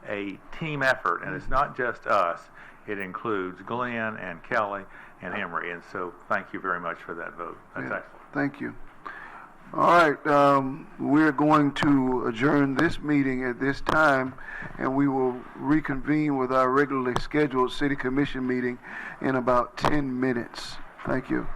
a team effort, and it's not just us. It includes Glenn and Kelly and Emery, and so thank you very much for that vote. That's excellent. Thank you. All right, we're going to adjourn this meeting at this time, and we will reconvene with our regularly scheduled City Commission meeting in about 10 minutes. Thank you.